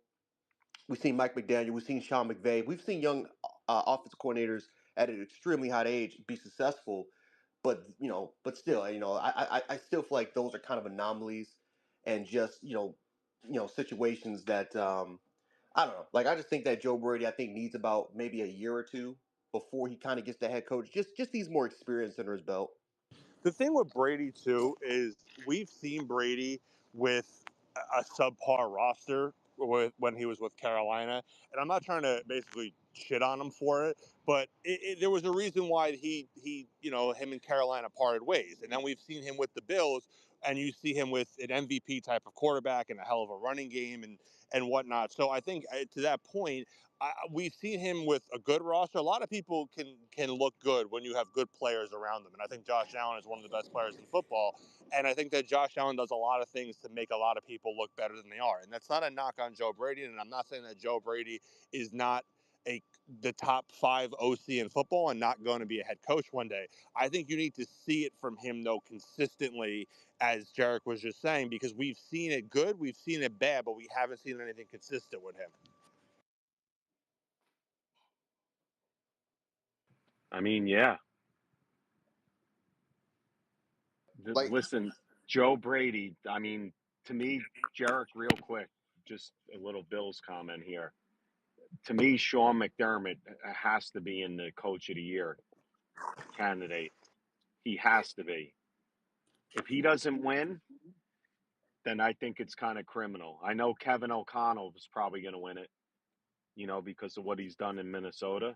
we've seen Sean McVay, we've seen young offensive coordinators at an extremely high age be successful, but still, I still feel like those are kind of anomalies and just situations that. I don't know. Like I just think that Joe Brady, I think needs about maybe a year or two before he kind of gets the head coach. Just needs more experience under his belt. The thing with Brady too is we've seen Brady with a subpar roster when he was with Carolina, and I'm not trying to basically shit on him for it, but there was a reason why him and Carolina parted ways, and then we've seen him with the Bills, and you see him with an MVP type of quarterback and a hell of a running game and whatnot. So I think to that point, we've seen him with a good roster. A lot of people can look good when you have good players around them, and I think Josh Allen is one of the best players in football. And I think that Josh Allen does a lot of things to make a lot of people look better than they are. And that's not a knock on Joe Brady, and I'm not saying that Joe Brady is not the top 5 OC in football and not going to be a head coach one day. I think you need to see it from him though consistently, as Jarek was just saying, because we've seen it good, we've seen it bad, but we haven't seen anything consistent with him. I mean, yeah. Like, Listen, Joe Brady. I mean, to me, Jarek, real quick, just a little Bills comment here. To me, Sean McDermott has to be in the Coach of the Year candidate. He has to be. If he doesn't win, then I think it's kind of criminal. I know Kevin O'Connell was probably going to win it, because of what he's done in Minnesota.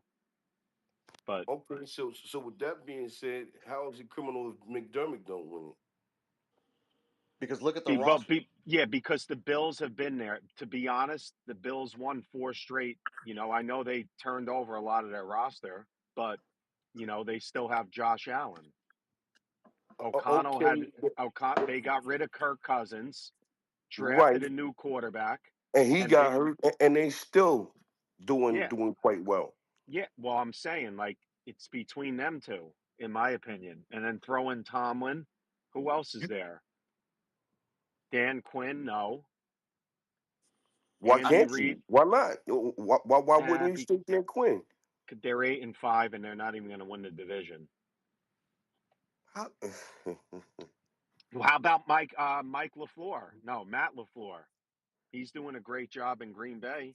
But Okay, so with that being said, how is it criminal if McDermott don't win it? because look at the roster. because the Bills have been there. To be honest, the Bills won 4 straight. I know they turned over a lot of their roster, but they still have Josh Allen. Okay, They got rid of Kirk Cousins, right, drafted a new quarterback, and he and got hurt, and they still doing yeah, doing quite well. yeah. Well, I'm saying like it's between them two, in my opinion, and then throw in Tomlin. Who else is there? Dan Quinn, no. Why Andy can't Reid, you? Why not? Why wouldn't you be, stick there, Quinn? they're 8-5, and they're not even going to win the division. How, Well, how about Mike LaFleur? No, Matt LaFleur. He's doing a great job in Green Bay.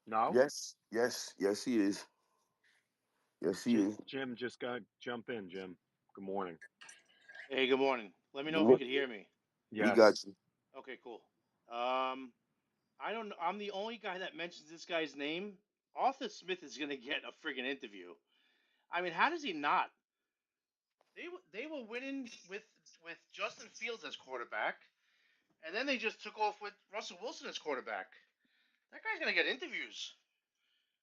No, yes, he is. Yes, he is. Jim just got jump in. Jim, good morning. Hey, good morning. Let me know if you We can hear me. Yes, got you. Okay, cool. I don't know. I'm the only guy that mentions this guy's name. Arthur Smith is gonna get a friggin' interview. I mean, how does he not? They were winning with Justin Fields as quarterback, and then they just took off with Russell Wilson as quarterback. That guy's gonna get interviews.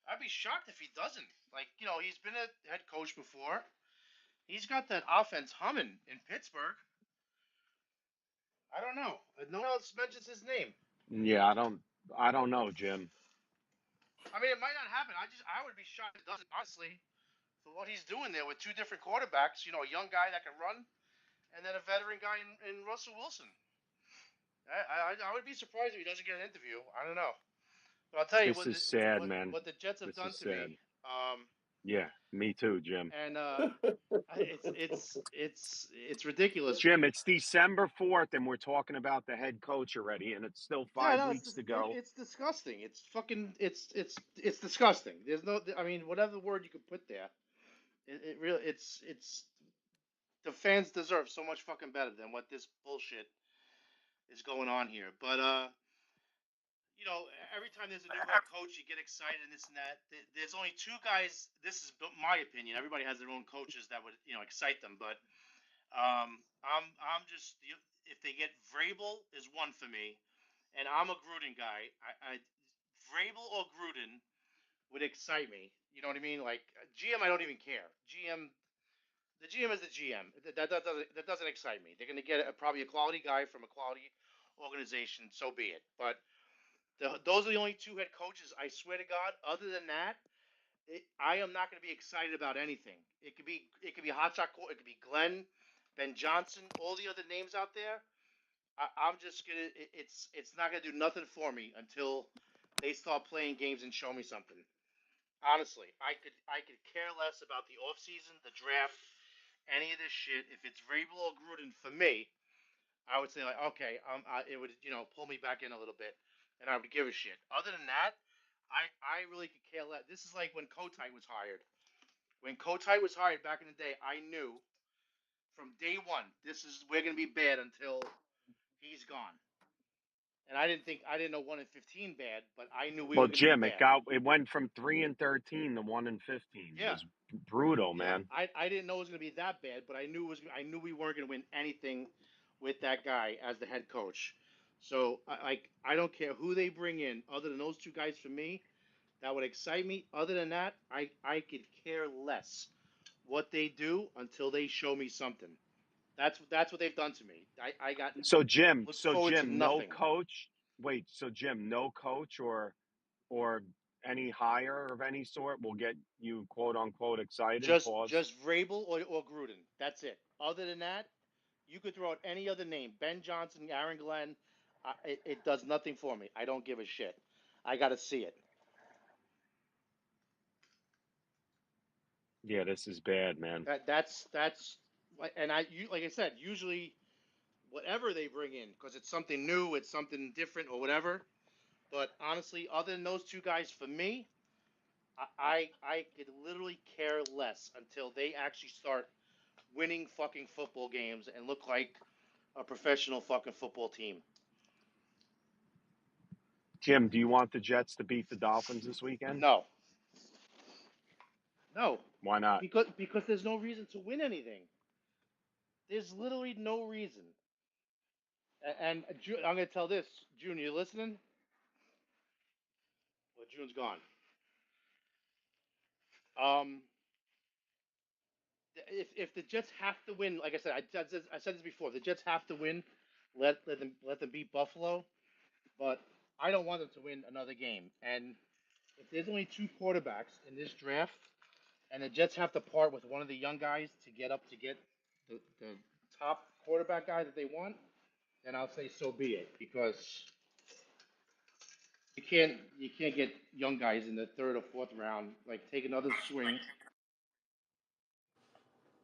I'd be shocked if he doesn't. Like, he's been a head coach before. He's got that offense humming in Pittsburgh. I don't know. No one else mentions his name. yeah. I don't know, Jim. I mean, it might not happen. I would be shocked if it doesn't, honestly, for what he's doing there with 2 different quarterbacks. A young guy that can run, and then a veteran guy in Russell Wilson. I would be surprised if he doesn't get an interview. I don't know, but I'll tell you This is sad, man. what the Jets have This done is to me. sad. Yeah, me too, Jim. and it's ridiculous. Jim, it's December 4th, and we're talking about the head coach already, and it's still Yeah, five no, weeks to go. it's disgusting. It's fucking it's disgusting. There's no, I mean, whatever word you could put there, it really it's the fans deserve so much fucking better than what this bullshit is going on here. But you know, every time there's a new head coach, you get excited and this and that. There's only two guys. This is my opinion. Everybody has their own coaches that would, you know, excite them. But I'm just, if they get Vrabel is one for me, and I'm a Gruden guy. I Vrabel or Gruden would excite me. You know what I mean? Like GM, I don't even care. The GM is the GM. That doesn't excite me. They're going to get probably a quality guy from a quality organization. So be it. But those are the only two head coaches. I swear to God. Other than that, I am not going to be excited about anything. It could be Hot Shot. It could be Glenn, Ben Johnson, all the other names out there. I'm just gonna. It's not gonna do nothing for me until they start playing games and show me something. Honestly, I could care less about the offseason, the draft, any of this shit. If it's Vrabel or Gruden for me, I would say like, okay, it would, pull me back in a little bit, and I would give a shit. Other than that, I really could care less. This is like when Kotite was hired. When Kotite was hired back in the day, I knew from day one we're gonna be bad until he's gone. And I didn't know 1-15 bad, but I knew we Well, were gonna be Jim, bad. it went from 3-13 to 1-15. It Yeah, was brutal, yeah. man. I didn't know it was gonna be that bad, but I knew we weren't gonna win anything with that guy as the head coach. So I don't care who they bring in, other than those two guys for me, that would excite me. Other than that, I could care less what they do until they show me something. That's what they've done to me. I got look So forward to Jim, no nothing. coach. Wait, so Jim, no coach or any hire of any sort will get you quote unquote excited. Pause. Just Vrabel or Gruden. That's it. Other than that, you could throw out any other name. Ben Johnson, Aaron Glenn. It does nothing for me. I don't give a shit. I got to see it. Yeah, this is bad, man. That's and like I said, usually whatever they bring in, because it's something new, it's something different or whatever. But honestly, other than those two guys, for me, I could literally care less until they actually start winning fucking football games and look like a professional fucking football team. Jim, do you want the Jets to beat the Dolphins this weekend? No, no, Why not? because there's no reason to win anything. There's literally no reason. And I'm gonna tell this, June, you listening? Well, June's gone. Um, if the Jets have to win, like I said, I said this before, the Jets have to win. Let them beat Buffalo, but I don't want them to win another game. And if there's only two quarterbacks in this draft, and the Jets have to part with one of the young guys to get the top quarterback guy that they want, then I'll say so be it. Because you can't get young guys in the third or fourth round. Like take another swing.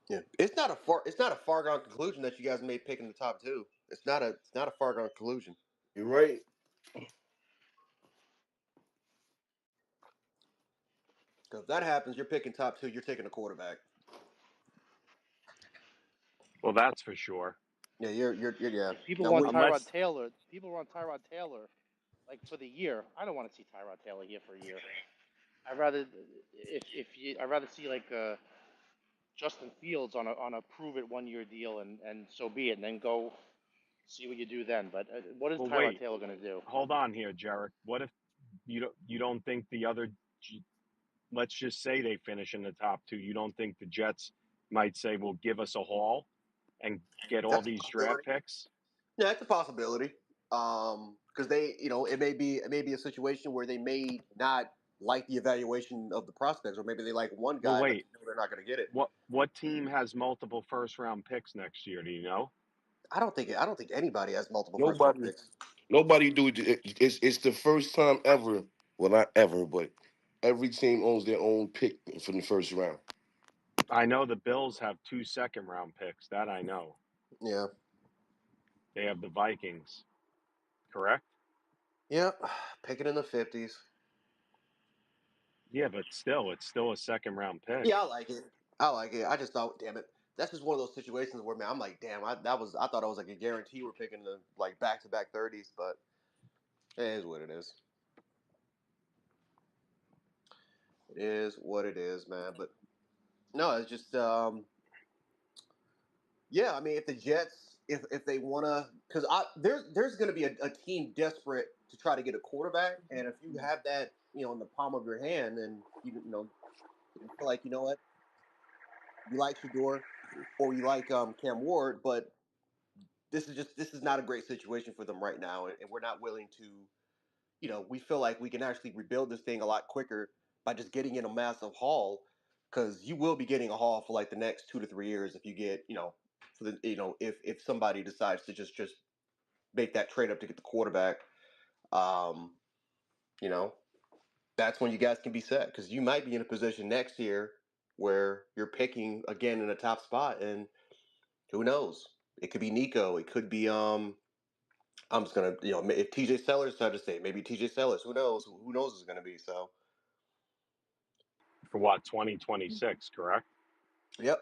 Yeah, it's not a foregone conclusion that you guys may pick in the top two. It's not a foregone conclusion. You're right. Because if that happens, you're picking top two. You're taking a quarterback. Well, that's for sure. Yeah, you're yeah. People Now want we Tyrod Unless, Taylor. People want Tyrod Taylor, like for the year. I don't want to see Tyrod Taylor here for a year. I'd rather I'd rather see like Justin Fields on a prove it 1 year deal and so be it, and then go see what you do then. But what is well, Tyrod wait, Taylor going to do? hold on here, Jarek. What if you don't think the other? Let's just say they finish in the top two. You don't think the Jets might say, "Well, give us a haul and get all that's a these draft possibility. picks"? Yeah, it's a possibility. Because they, it may be a situation where they may not like the evaluation of the prospects, or maybe they like one Well, guy, but wait. they know they're not going to get it. What team has multiple first round picks next year? Do you know? I don't think anybody has multiple first round Nobody, picks. nobody do it. It's the first time ever. Well, not ever, but every team owns their own pick from the first round. I know the Bills have 2 second-round picks. That I know. Yeah. They have the Vikings, correct? Yep. Pick it in the 50s. Yeah, but still, it's still a second-round pick. Yeah, I like it. I like it. I just thought, damn it, that's just one of those situations where, man, I'm like, damn, I thought it was like a guarantee we're picking the like back-to-back 30s, but it is what it is. It is what it is, man. But no, it's just yeah. I mean, if the Jets, if they want to, because there's going to be a team desperate to try to get a quarterback, and if you have that, in the palm of your hand, then you feel like, what, you like Shador or you like Cam Ward, but this is not a great situation for them right now, and we're not willing to. We feel like we can actually rebuild this thing a lot quicker by just getting in a massive haul, because you will be getting a haul for like the next 2 to 3 years if you get, for the, if somebody decides to just make that trade up to get the quarterback, um, you know, that's when you guys can be set, because you might be in a position next year where you're picking again in a top spot, and who knows? It could be Nico. It could be I'm just gonna, if TJ Sellers, I just say maybe TJ Sellers. Who knows? Who knows it's gonna be? So, For what, 2026, correct? yep.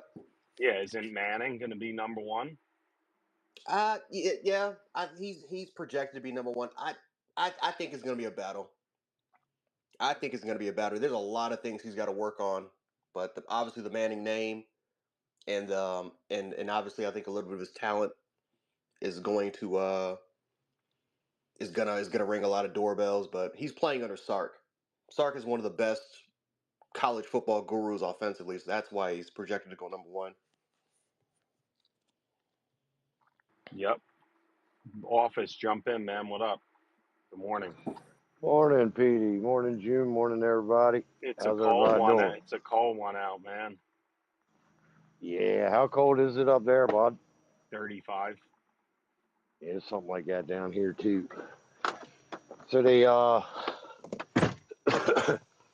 Yeah, isn't Manning going to be number one? Yeah. He's projected to be number one. I think it's gonna be a battle. I think it's gonna be a battle. There's a lot of things he's got to work on, but obviously the Manning name and obviously I think a little bit of his talent is going to is gonna ring a lot of doorbells. But he's playing under Sark. Sark is one of the best college football gurus offensively, so that's why he's projected to go number one. Yep. Office, jump in, man. What up? Good morning. Morning, Petey. Morning, June. Morning, everybody. It's a How's cold everybody one. doing? It's a cold one out, man. Yeah, how cold is it up there, bud? 35. Yeah, it's something like that down here too. So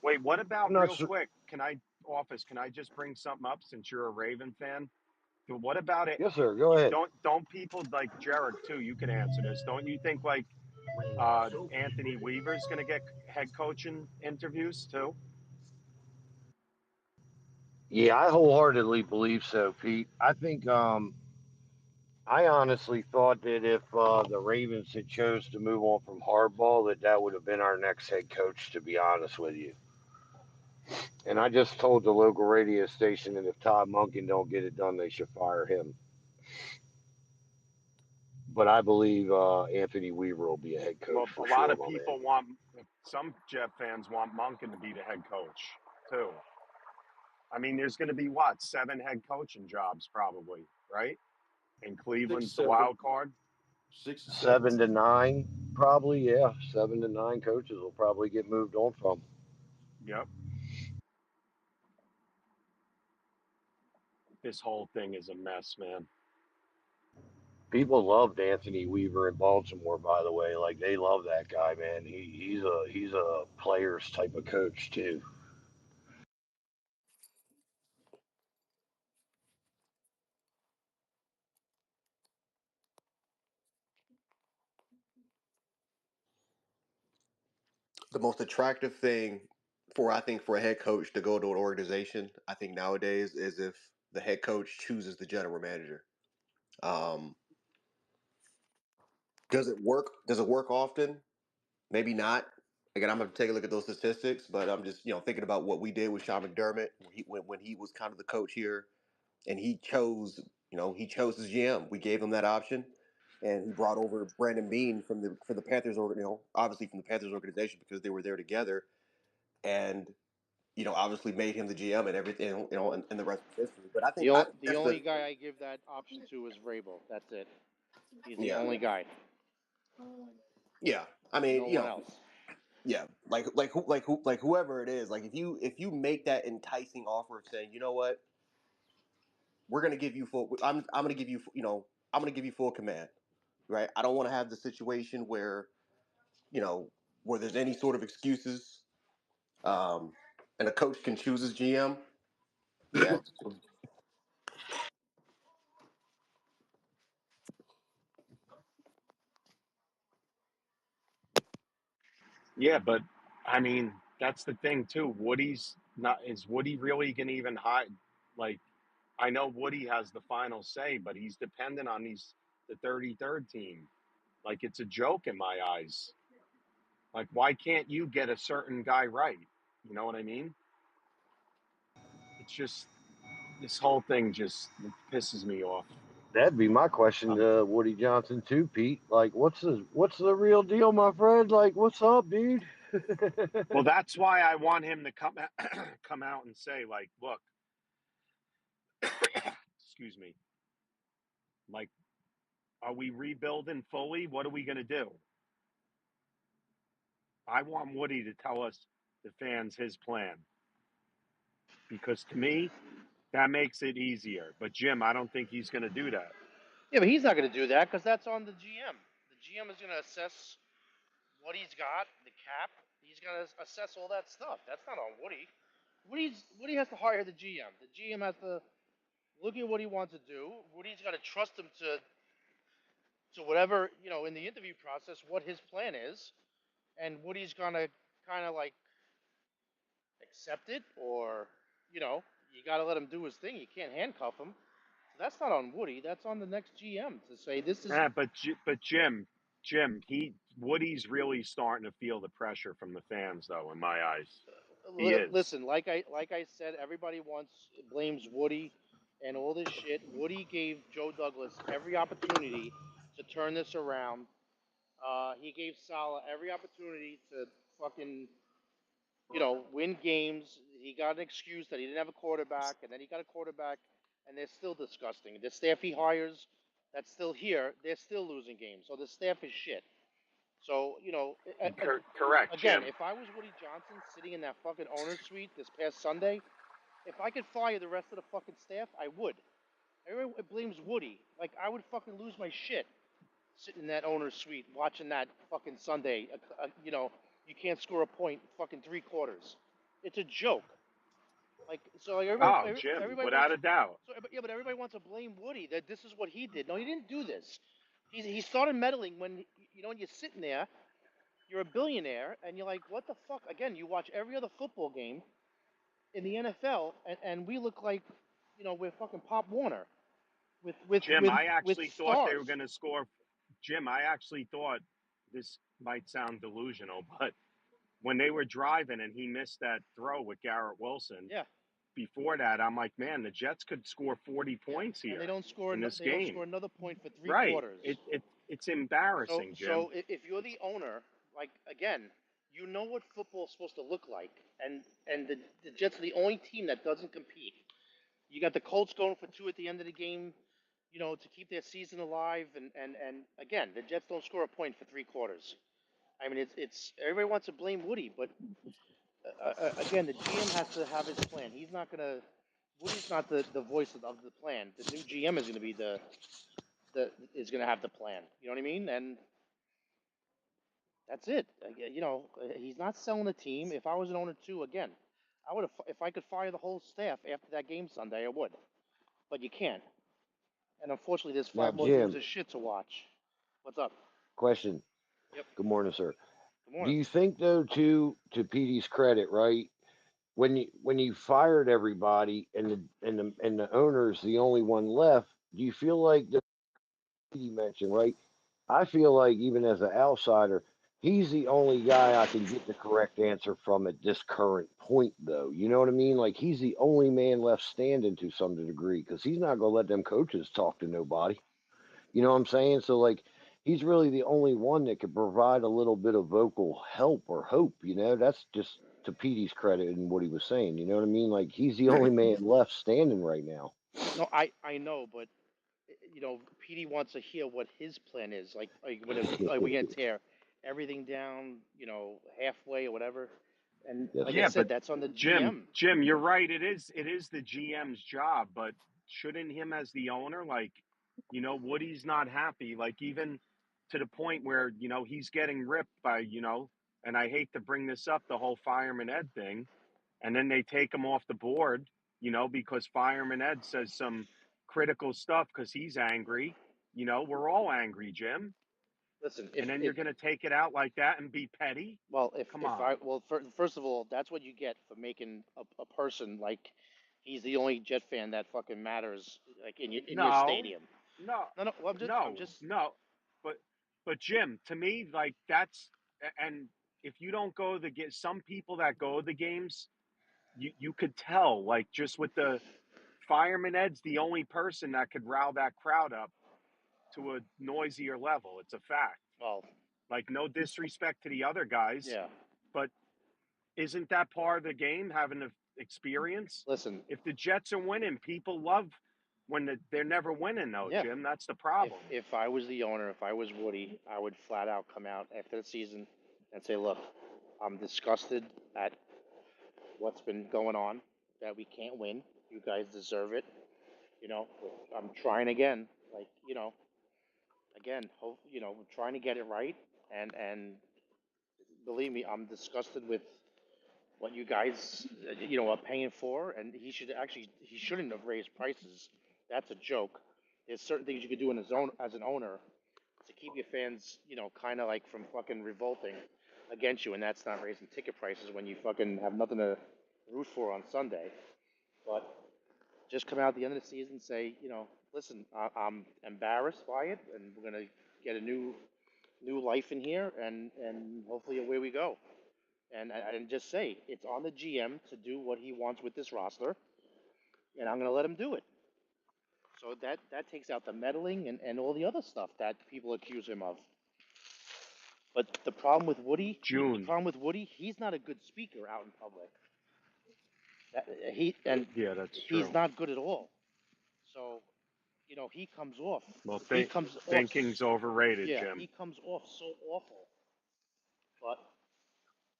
Wait, what about I'm not real sure. quick? Can I just bring something up since you're a Raven fan? What about it? Yes, sir. Go ahead. Don't people like Jared too? You can answer this. Don't you think like Anthony Weaver's going to get head coaching interviews too? Yeah, I wholeheartedly believe so, Pete. I think I honestly thought that if the Ravens had chose to move on from Hardball, that would have been our next head coach. To be honest with you. And I just told the local radio station that if Todd Monken don't get it done, they should fire him. But I believe Anthony Weaver will be a head coach Well, for a lot sure, of my man. people want some Jet fans want Monken to be the head coach too. I mean, there's going to be what 7 head coaching jobs probably, right? And 6, Cleveland's the 7, wild card. 6 or 7. 7 to 9, probably. Yeah, 7 to 9 coaches will probably get moved on from. Yep. This whole thing is a mess, man. People loved Anthony Weaver in Baltimore, by the way. Like they love that guy, man. He's a players type of coach too. The most attractive thing for a head coach to go to an organization, I think nowadays, is if the head coach chooses the general manager. Um, does it work? Does it work often? Maybe not. Again, I'm going to take a look at those statistics, but I'm just thinking about what we did with Sean McDermott when he was kind of the coach here, and he chose his GM. We gave him that option, and he brought over Brandon Bean from the Panthers, obviously from the Panthers organization, because they were there together, and obviously made him the GM and everything, and the rest is history. But I think I think The that's only the guy I give that option to is Vrabel. That's it. He's the yeah only guy. yeah. I mean, No one else. yeah, whoever it is, like if you make that enticing offer of saying, you know what, we're gonna give you full, I'm gonna give you, I'm gonna give you full command, right? I don't want to have the situation where, where there's any sort of excuses. and a coach can choose his GM. Yeah, Yeah, but I mean, that's the thing too. Woody's not. Is Woody really going to even hide? Like, I know Woody has the final say, but he's dependent on the 33rd team. Like, it's a joke in my eyes. Like, why can't you get a certain guy right? You know what I mean? It's just this whole thing just pisses me off. That'd be my question Um, to Woody Johnson too, Pete. Like, what's the real deal, my friend? Like, what's up, dude? well, that's why I want him to come out and say, like, look, excuse me, like, are we rebuilding fully? What are we going to do? I want Woody to tell us, the fans, his plan, because to me, that makes it easier. But Jim, I don't think he's going to do that. Yeah, but he's not going to do that because that's on the GM. The GM is going to assess what he's got, the cap. He's going to assess all that stuff. That's not on Woody. Woody has to hire the GM. The GM has to look at what he wants to do. Woody's got to trust him to whatever in the interview process what his plan is, and Woody's gonna kind of like accept it, or you got to let him do his thing. You can't handcuff him. So that's not on Woody. That's on the next GM to say this is. But Jim, Woody's really starting to feel the pressure from the fans, though. In my eyes, he is. Listen, like I said, everybody blames Woody and all this shit. Woody gave Joe Douglas every opportunity to turn this around. He gave Salah every opportunity to fucking win games. He got an excuse that he didn't have a quarterback, and then he got a quarterback, and they're still disgusting. The staff he hires that's still here, they're still losing games. So the staff is shit. So, Correct, again, Jim. if I was Woody Johnson sitting in that fucking owner's suite this past Sunday, if I could fire the rest of the fucking staff, I would. Everyone blames Woody. Like, I would fucking lose my shit sitting in that owner's suite watching that fucking Sunday. You can't score a point fucking 3 quarters. It's a joke. Like, so like Oh, Jim, everybody without wants. a doubt. So yeah, but everybody wants to blame Woody that this is what he did. No, he didn't do this. He started meddling when when you're sitting there, you're a billionaire, and you're like, what the fuck? Again, you watch every other football game in the NFL, and we look like we're fucking Pop Warner with with Jim, with I with actually thought they were stars. going to score. Jim, I actually thought, this might sound delusional, but when they were driving and he missed that throw with Garrett Wilson, Yeah, before that, I'm like, man, the Jets could score 40 yeah, points and here in this they don't game. score another point for three Right. quarters. It's So embarrassing, Jim. so if you're the owner, like again, you know what football's supposed to look like, and the Jets are the only team that doesn't compete. You got the Colts going for two at the end of the game, to keep their season alive, and again, the Jets don't score a point for 3 quarters. I mean, it's everybody wants to blame Woody, but again, the GM has to have his plan. He's not gonna. Woody's not the voice of the plan. The new GM is gonna be the is gonna have the plan. You know what I mean? And that's it. He's not selling the team. If I was an owner too, again, I would have. If I could fire the whole staff after that game Sunday, I would. But you can't. And unfortunately, there's Now, 5 more games Jim, of shit to watch. What's up? question. Yep. Good morning, sir. Good Do morning. you think though, to Petey's credit, right? When you fired everybody and the owner's the only one left, do you feel like the Petey mentioned, right? I feel like even as an outsider, he's the only guy I can get the correct answer from at this current point, though. You know what I mean? Like he's the only man left standing to some degree because he's not gonna let them coaches talk to nobody. You know what I'm saying? So like he's really the only one that could provide a little bit of vocal help or hope, That's just to Petey's credit and what he was saying, you know what I mean? Like he's the only man left standing right now. No, I know, but Petey wants to hear what his plan is. Like when are we gonna tear everything down, halfway or whatever? And Yes, like I Yeah, sir. but said, that's on the Jim, GM. Jim, you're right. It is the GM's job, but shouldn't him as the owner, like, Woody's not happy, like even to the point where, he's getting ripped by, and I hate to bring this up, the whole Fireman Ed thing, and then they take him off the board, because Fireman Ed says some critical stuff because he's angry. We're all angry, Jim. Listen, And then if you're going to take it out like that and be petty? well, Come on. first of all, that's what you get for making a person like he's the only Jet fan that fucking matters, like in your No, stadium. no, No, no. Well, I'm no, just. no. But Jim, to me, like and if you don't go to the game, some people that go to the games, you could tell, like just with the Fireman Ed's the only person that could rile that crowd up to a noisier level. It's a fact. Well, Like no disrespect to the other guys, yeah. but isn't that part of the game, having the experience? Listen, If the Jets are winning, people love when they're never winning, though, yeah. Jim. That's the If problem. if I was the owner, if I was Woody, I would flat out come out after the season and say, "Look, I'm disgusted at what's been going on. That we can't win. You guys deserve it. You know, I'm trying again. Like, again, we're trying to get it right. And believe me, I'm disgusted with what you guys, are paying for. And he shouldn't have raised prices. That's a joke. There's certain things you could do in his own as an owner to keep your fans, kind of like from fucking revolting against you, and that's not raising ticket prices when you fucking have nothing to root for on Sunday. But just come out at the end of the season and say, listen, I'm embarrassed by it, and we're gonna get a new life in here, and hopefully away we go. And just say it's on the GM to do what he wants with this roster, and I'm gonna let him do it. So that takes out the meddling and all the other stuff that people accuse him of. But June. he's not a good speaker out in public. He and Yeah, that's he's true. not good at all. So, he comes off. Well, He comes off. thinking's overrated, Yeah, Jim. he comes off so awful. But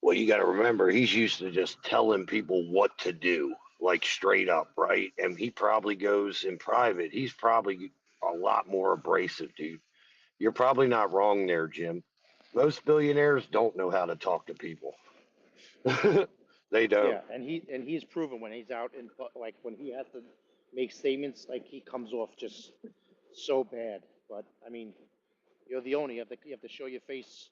Well, you got to remember, he's used to just telling people what to do, like straight up, right? And he probably goes in private. He's probably a lot more abrasive, dude. You're probably not wrong there, Jim. Most billionaires don't know how to talk to people. They don't. yeah, and he's proven when he's out in like when he has to make statements, like he comes off just so bad. But I mean, you're the owner. You have to show your face,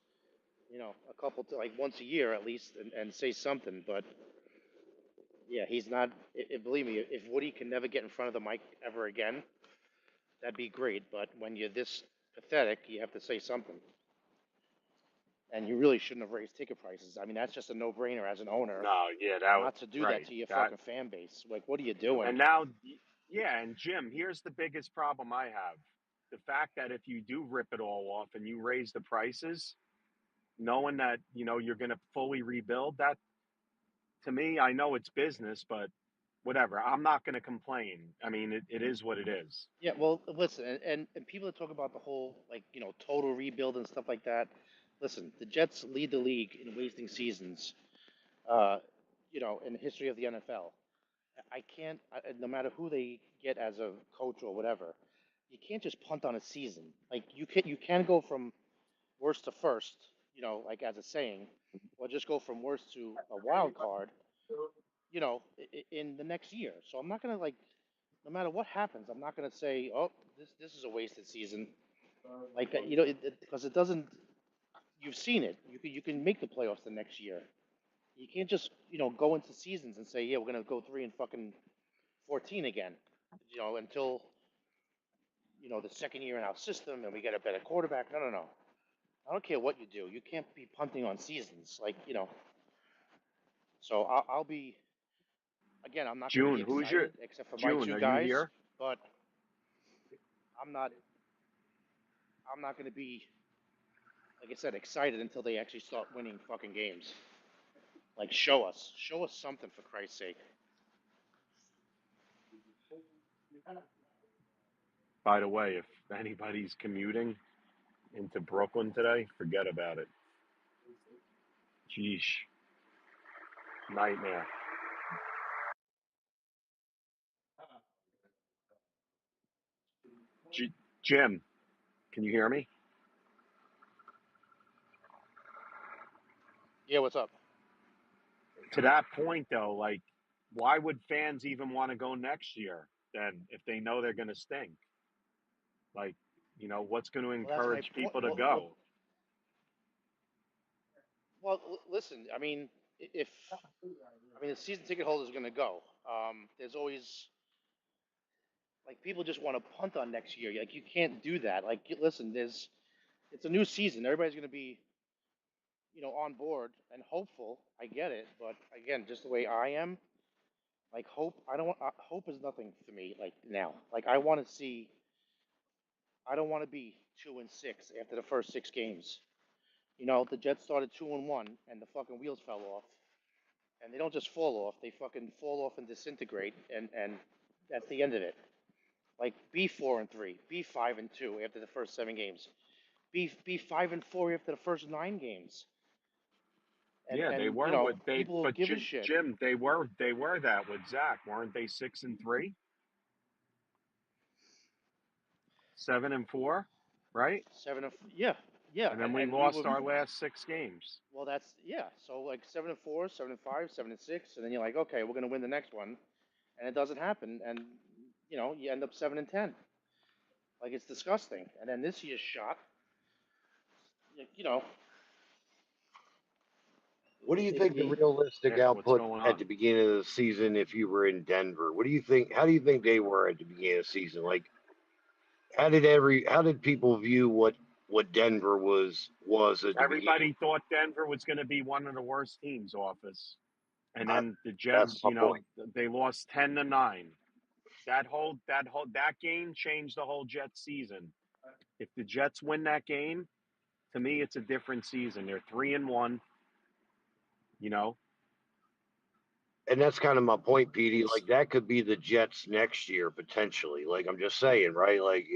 a couple to like once a year at least, and say something. But yeah, he's not. Believe me, if Woody can never get in front of the mic ever again, that'd be great. But when you're this pathetic, you have to say something. And you really shouldn't have raised ticket prices. I mean, that's just a no-brainer as an owner, No, yeah, not to do that right. to your That fucking fan base. Like, what are you doing? and now, yeah, and Jim, here's the biggest problem I have: the fact that if you do rip it all off and you raise the prices, knowing that you're going to fully rebuild, that to me, I know it's business, but whatever. I'm not going to complain. I mean, it is what it is. Yeah, well, listen, and people that talk about the whole, like, total rebuild and stuff like that. Listen, the Jets lead the league in wasting seasons, uh, in the history of the NFL. I can't, no matter who they get as a coach or whatever, you can't just punt on a season. Like, you can go from worst to first, like as a saying, or just go from worst to a wild card, in the next year. So I'm not gonna like, no matter what happens, I'm not gonna say, oh, this is a wasted season. Like, because it doesn't. You've seen it. You can make the playoffs the next year. You can't just go into seasons and say, yeah, we're gonna go 3-14 again, until the second year in our system and we get a better quarterback. No, no, no. I don't care what you do. You can't be punting on seasons. Like, so I'll be, again, I'm not going to be June, excited except for my June? two Are you guys, here? but I'm not I'm not going to be, like I said, excited until they actually start winning fucking games. Like, show us something, for Christ's sake. By the way, if anybody's commuting into Brooklyn today, forget about it. Geesh, nightmare. Jim, can you hear me? Yeah, what's up? To that point, though, like, why would fans even want to go next year then if they know they're going to stink? Like, what's going to Well, that's my encourage point. people to go? Listen. If the season ticket holder is going to go, there's always like people just want to punt on next year. Like you can't do that. Like, listen, it's a new season. Everybody's going to be on board and hopeful. I get it, but again, just the way I am, like hope. I don't want hope is nothing to me. Like now, like I want to see. I don't want to be 2-6 after the first 6 games. The Jets started 2-1, and the fucking wheels fell off. And they don't just fall off; they fucking fall off and disintegrate, and that's the end of it. Like be 4-3, be 5-2 after the first 7 games, be 5-4 after the first 9 games, and Yeah, they and were with they, people will but give a shit. Jim, they were that with Zach, weren't they? 6-3, 7-4, right? Yeah, yeah, And then we and we lost were. our last 6 games. Well, that's yeah. So like 7-4, 7-5, 7-6, and then you're like, okay, we're gonna win the next one, and it doesn't happen, and you end up 7-10. Like it's disgusting. And then this year's shot, you know, What do you think the they realistic Nick, what's output going at on? the beginning of the season if you were in Denver? What do you think? How do you think they were at the beginning of the season? Like, how did people view what Denver was at the beginning? Everybody thought Denver was going to be one of the worst teams, office. And I, then the that's Jets, my point. they lost 10-9. That game changed the whole Jets season. If the Jets win that game, to me, it's a different season. They're 3-1. You know, And that's kind of my point, Petey. Like that could be the Jets next year potentially. Like I'm just saying, right? Like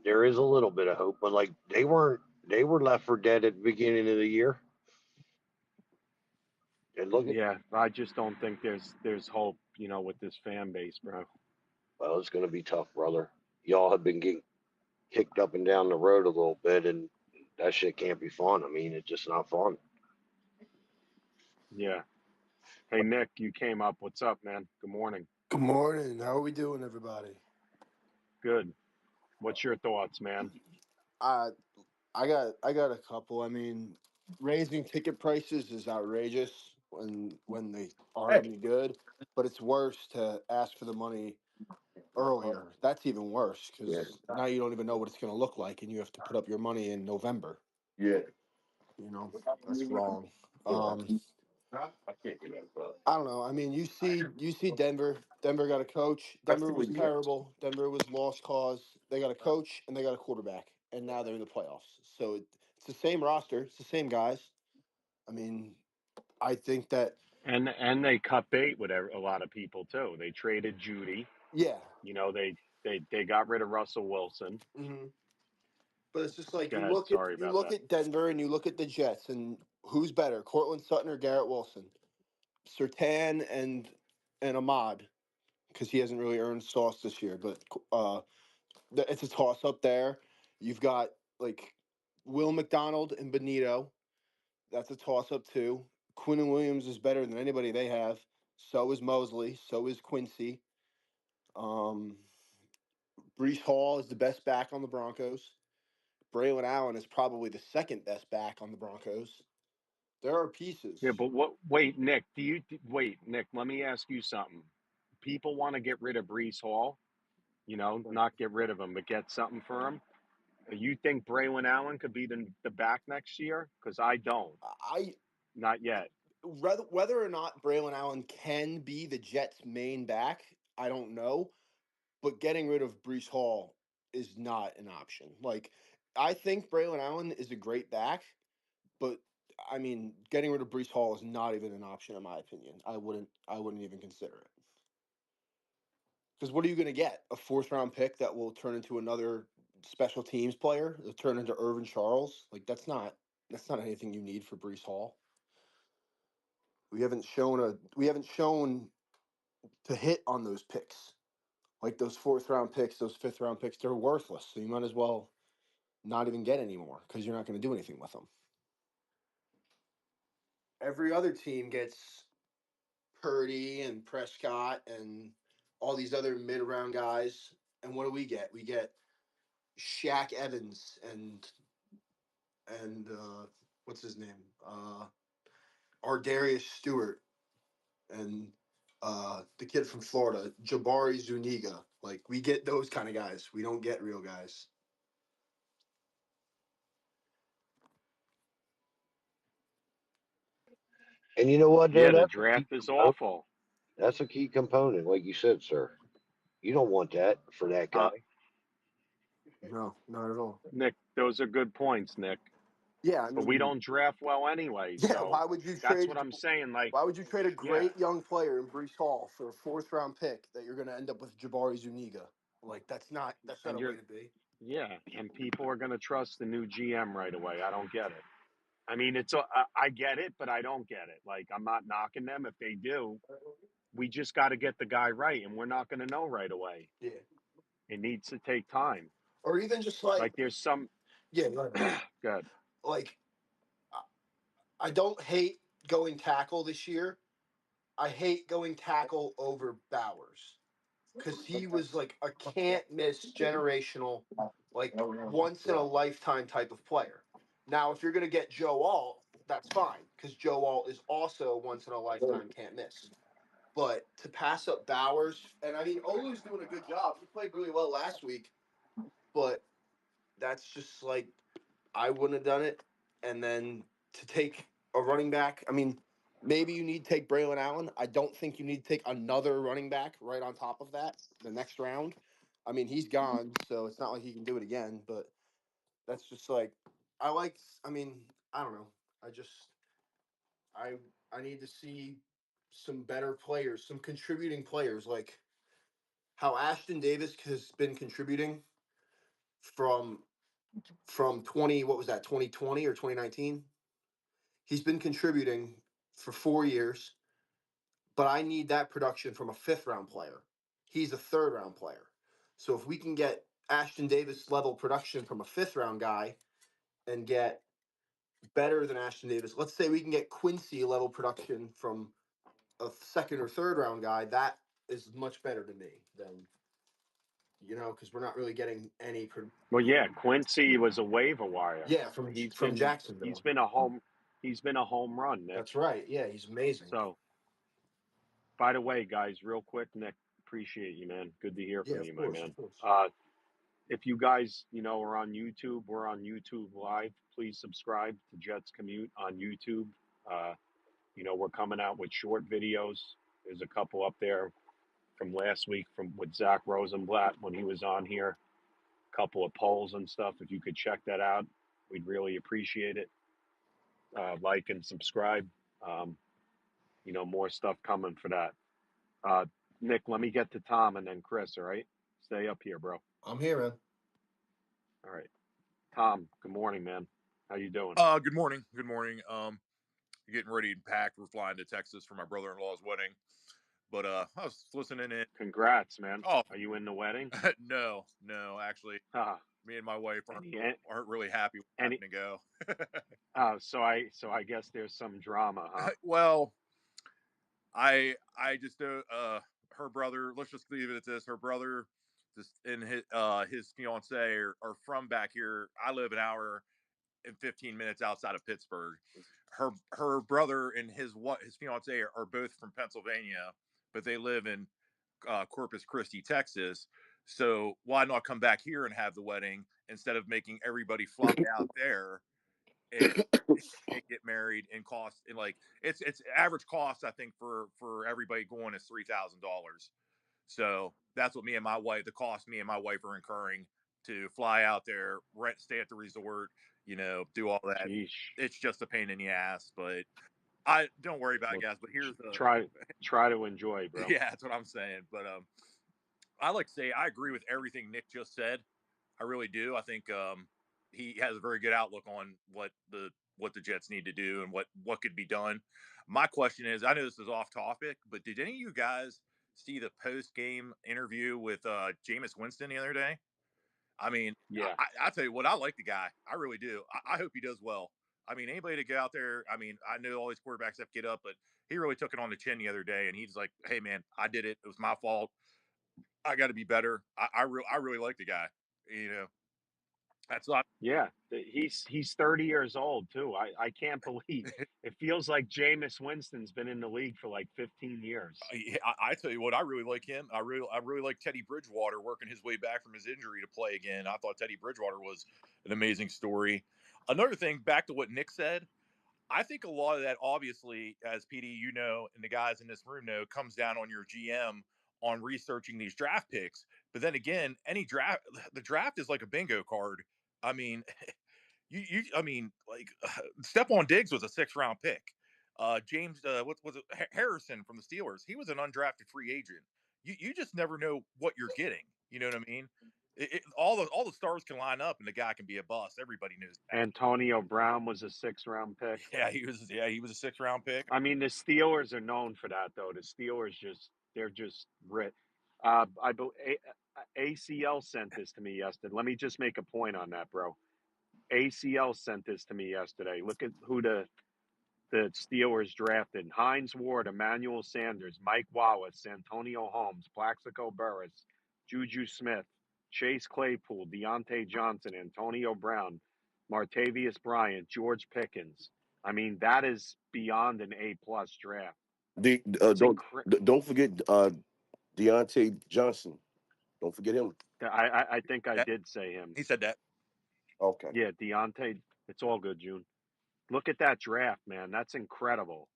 there is a little bit of hope, but like they were left for dead at the beginning of the year. And look at yeah. I just don't think there's hope. With this fan base, bro. well, it's going to be tough, brother. Y'all have been getting kicked up and down the road a little bit, and that shit can't be fun. I mean, it's just not fun. Yeah. Hey, Nick, you came up. What's up, man? Good morning. Good morning. How are we doing, everybody? Good. What's your thoughts, man? Uh, I got a couple. I mean, raising ticket prices is outrageous when they are any good, but it's worse to ask for the money earlier. That's even worse Yeah, because now you don't even know what it's going to look like, and you have to put up your money in November. yeah. That's wrong. Yeah. Um, I can't get that, bro. I don't know. I mean, you see Denver. Denver got a coach. I Denver see was what you got. terrible. Denver was lost cause. They got a coach and they got a quarterback, and now they're in the playoffs. So it's the same roster. It's the same guys. I mean, I think that And they cut bait with a lot of people too. They traded Judy. yeah. They got rid of Russell Wilson. hmm But it's just like Go ahead. Sorry you about look that. at Denver and you look at the Jets, and who's better, Cortland Sutton or Garrett Wilson? Sertan and Ahmad, because he hasn't really earned sauce this year, but it's a toss up there. You've got like Will McDonald and Benito. That's a toss up too. Quinn Williams is better than anybody they have. So is Mosley. So is Quincy. Um, Brees Hall is the best back on the Broncos. Braylon Allen is probably the second best back on the Broncos. There are Yeah, pieces. but what? Wait, Nick. Wait, Nick? Let me ask you something. People want to get rid of Brees Hall. Not get rid of him, but get something for him. You think Braylon Allen could be the back next year? Because I don't. I Not yet. whether or not Braylon Allen can be the Jets' main back, I don't know. But getting rid of Brees Hall is not an option. Like, I think Braylon Allen is a great back, but I mean, getting rid of Brees Hall is not even an option in my opinion. I wouldn't even consider it. Because what are you going to get? A fourth round pick that will turn into another special teams player? It'll turn into Irvin Charles? Like that's not anything you need for Brees Hall. We haven't shown to hit on those picks. Like those fourth round picks, those fifth round picks, they're worthless. So you might as well not even get any more because you're not going to do anything with them. every other team gets Purdy and Prescott and all these other mid round guys. And what do we get? We get Shaq Evans and what's his name? Ardarius Stewart and the kid from Florida, Jabari Zuniga. Like we get those kind of guys. We don't get real guys. And you know what? Yeah, the That's a key draft is component. awful. That's a key component, like you said, sir. You don't want that for that Uh, guy. No, not at all. Nick, those are good points, Nick. Yeah, I But we mean, don't draft well anyway, yeah. so that's what I'm saying. Like, Why would you trade a yeah, great young player in Brees Hall for a fourth round pick that you're going to end up with Jabari Zuniga? Like that's not and a way you're to be. yeah, and people are going to trust the new GM right away. I don't get it. I mean, I get it, but I don't get it. Like, I'm not knocking them if they do. We just got to get the guy right, and we're not going to know right away. Yeah, It needs to take time. or even just like Like, there's some yeah, go ahead. good. Like I don't hate going tackle this year. I hate going tackle over Bowers because he was like a can't miss generational, like once in a lifetime type of player. Now, if you're going to get Joe Alt, that's fine because Joe Alt is also once in a lifetime can't miss. But to pass up Bowers, and I mean, Olu's doing a good job. He played really well last week, but that's just like I wouldn't have done it. And then to take a running back, I mean, maybe you need to take Braylon Allen. I don't think you need to take another running back right on top of that the next round. I mean, he's gone, so it's not like he can do it again. But that's just like I like. I mean, I don't know. I just I I need to see some better players, some contributing players, like how Ashton Davis has been contributing from 20 what was that 2020 or 2019. He's been contributing for 4 years, but I need that production from a fifth round player. He's a third round player. So if we can get Ashton Davis level production from a fifth round guy and get better than Ashton Davis, let's say we can get Quincy level production from a second or third round guy, that is much better to me than because we're not really getting any. Well, yeah, Quincy was a waiver wire. Yeah, from He's from been Jacksonville. he's been a home run, Nick. That's right. Yeah, he's amazing. So, by the way, guys, real quick, Nick, appreciate you, man. Good to hear Yeah, from of you, my course, of man. course. If you guys, are on YouTube, we're on YouTube Live. Please subscribe to Jets Commute on YouTube. Uh, we're coming out with short videos. There's a couple up there from last week from with Zach Rosenblatt when he was on here. A couple of polls and stuff. If you could check that out, we'd really appreciate it. Like and subscribe. Um, more stuff coming for that. Uh, Nick, let me get to Tom and then Chris. All right, stay up here, bro. I'm here, man. All right, Tom. Good morning, man. How you doing? Good morning. Good morning. Getting ready and packed. We're flying to Texas for my brother-in-law's wedding. But I was listening in. Congrats, man. Oh Are you in the wedding? no, actually, Ah, me and my wife any, aren't really happy with having any. to go. So I guess there's some drama, huh? Well, I just her brother. Let's just leave it at this. Her brother, just and his fiance are from back here. I live an hour and 15 minutes outside of Pittsburgh. Her brother and his fiance are both from Pennsylvania, but they live in Corpus Christi, Texas. So why not come back here and have the wedding instead of making everybody fly out there and get married and cost and like it's average cost I think for everybody going is $3,000. So that's what me and my wife the cost me and my wife are incurring to fly out there, rent, stay at the resort, do all that. Sheesh. It's just a pain in the ass, but I don't worry about it, Well, guys. But here's the try to enjoy, bro. yeah, that's what I'm saying. But I like to say I agree with everything Nick just said. I really do. I think he has a very good outlook on what the Jets need to do and what could be done. My question is, I know this is off topic, but did any of you guys see the post game interview with Jameis Winston the other day? I mean, Yeah. I tell you what, I like the guy. I really do. I hope he does well. I mean, anybody to get out there. I mean, I know all these quarterbacks have to get up, but he really took it on the chin the other day, and he's like, "Hey, man, I did it. It was my fault. I got to be better." I really like the guy. You know, that's not. Yeah, he's 30 years old too. I can't believe it feels like Jameis Winston's been in the league for like 15 years. I tell you what, I really like him. I really like Teddy Bridgewater working his way back from his injury to play again. I thought Teddy Bridgewater was an amazing story. Another thing, back to what Nick said, I think a lot of that, obviously, as PD, you know, and the guys in this room know, comes down on your GM on researching these draft picks. But then again, the draft is like a bingo card. I mean, I mean, like Stephon Diggs was a 6th round pick. James, what was it? Harrison from the Steelers. He was an undrafted free agent. You just never know what you're getting. You know what I mean? All the stars can line up and the guy can be a bust. Everybody knows that. Antonio Brown was a 6th round pick. Yeah, he was a 6th round pick. I mean, the Steelers are known for that, though. The Steelers they're just rich. ACL sent this to me yesterday. Let me just make a point on that, bro. ACL sent this to me yesterday. Look at who the Steelers drafted: Hines Ward, Emmanuel Sanders, Mike Wallace, Antonio Holmes, Plaxico Burress, Juju Smith, Chase Claypool, Deontay Johnson, Antonio Brown, Martavius Bryant, George Pickens. I mean, that is beyond an A+ draft. It's Don't forget Deontay Johnson. Don't forget him. I think I That, did say him. he said that. Okay. Yeah, Deontay. It's all good, June. Look at that draft, man. That's incredible.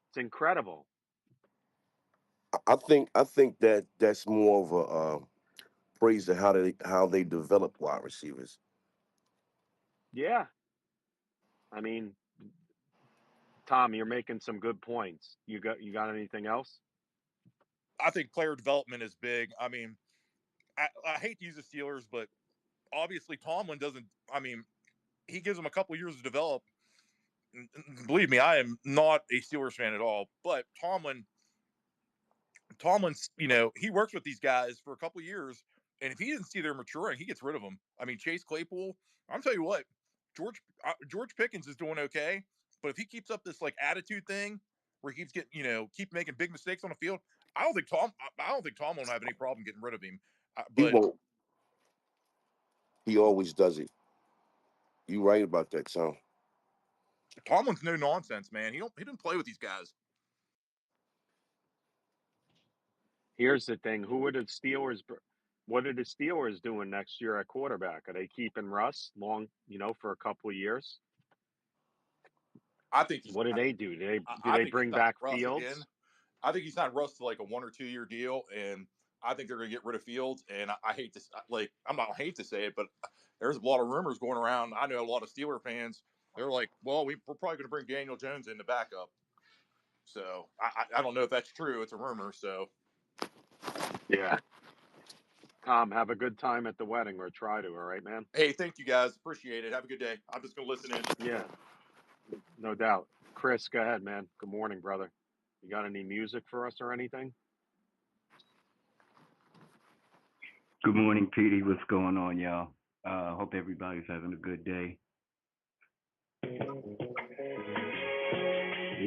It's incredible. I think that's more of a praise to how they develop wide receivers. Yeah. I mean, Tom, you're making some good points. You got anything else? I think player development is big. I mean, I hate to use the Steelers, but obviously Tomlin doesn't. I mean, he gives them a couple years to develop. Believe me, I am not a Steelers fan at all. But Tomlin's, you know, he works with these guys for a couple years, and if he doesn't see they're maturing, he gets rid of them. I mean, Chase Claypool. I'm tell you what, George Pickens is doing okay, but if he keeps up this like attitude thing where he keeps getting, you know, keep making big mistakes on the field, I don't think Tom won't have any problem getting rid of him. He But won't. He always does it. You right about that, Tom. Tomlin's no nonsense, man. He didn't play with these guys. Here's the thing: who are the Steelers? What are the Steelers doing next year at quarterback? Are they keeping Russ long? For a couple of years? I think he's. What do they do? Do I they think he's bring not back Russ again. Fields? I think he's not Russ to like a 1 or 2 year deal, and I think they're going to get rid of Fields. And I hate to I'm not hate to say it, but there's a lot of rumors going around. I know a lot of Steeler fans. They're like, well, we're probably going to bring Daniel Jones in to back up. So I don't know if that's true. It's a rumor. So Yeah. Tom, have a good time at the wedding, or try to. All right, man. hey, thank you guys. Appreciate it. Have a good day. I'm just going to listen in. Yeah, no doubt. Chris, go ahead, man. Good morning, brother. You got any music for us or anything? Good morning, Petey. What's going on, y'all? Hope everybody's having a good day.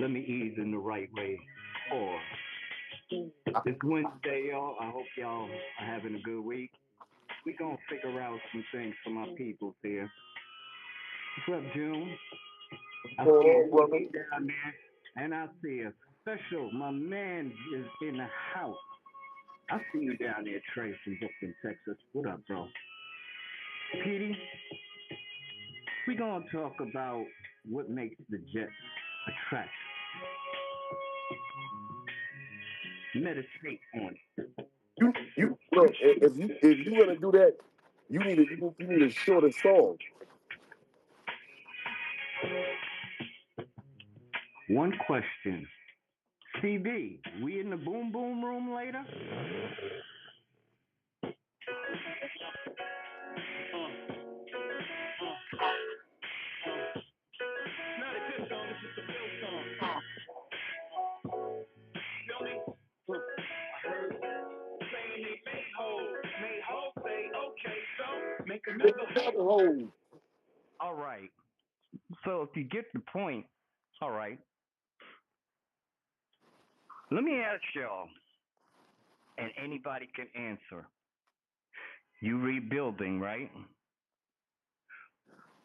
Let me ease in the right way. It's Wednesday, y'all. I hope y'all are having a good week. We're going to figure out some things for my people here. What's up, June? I see you down there, and I see a special. My man is in the house. I see you down there, Trey, from Houston, Texas. What up, bro? Petey, we're going to talk about what makes the Jets attractive. Meditate on it. You look, if you're gonna do that, you need a shorter song. One question. CB, we in the boom boom room later? Not a good song, it's just a real song. Feel me? I heard saying they made hoes say, okay, so make another hole. Another hole. All right. So if you get the point, all right. Let me ask y'all, and anybody can answer. You rebuilding, right?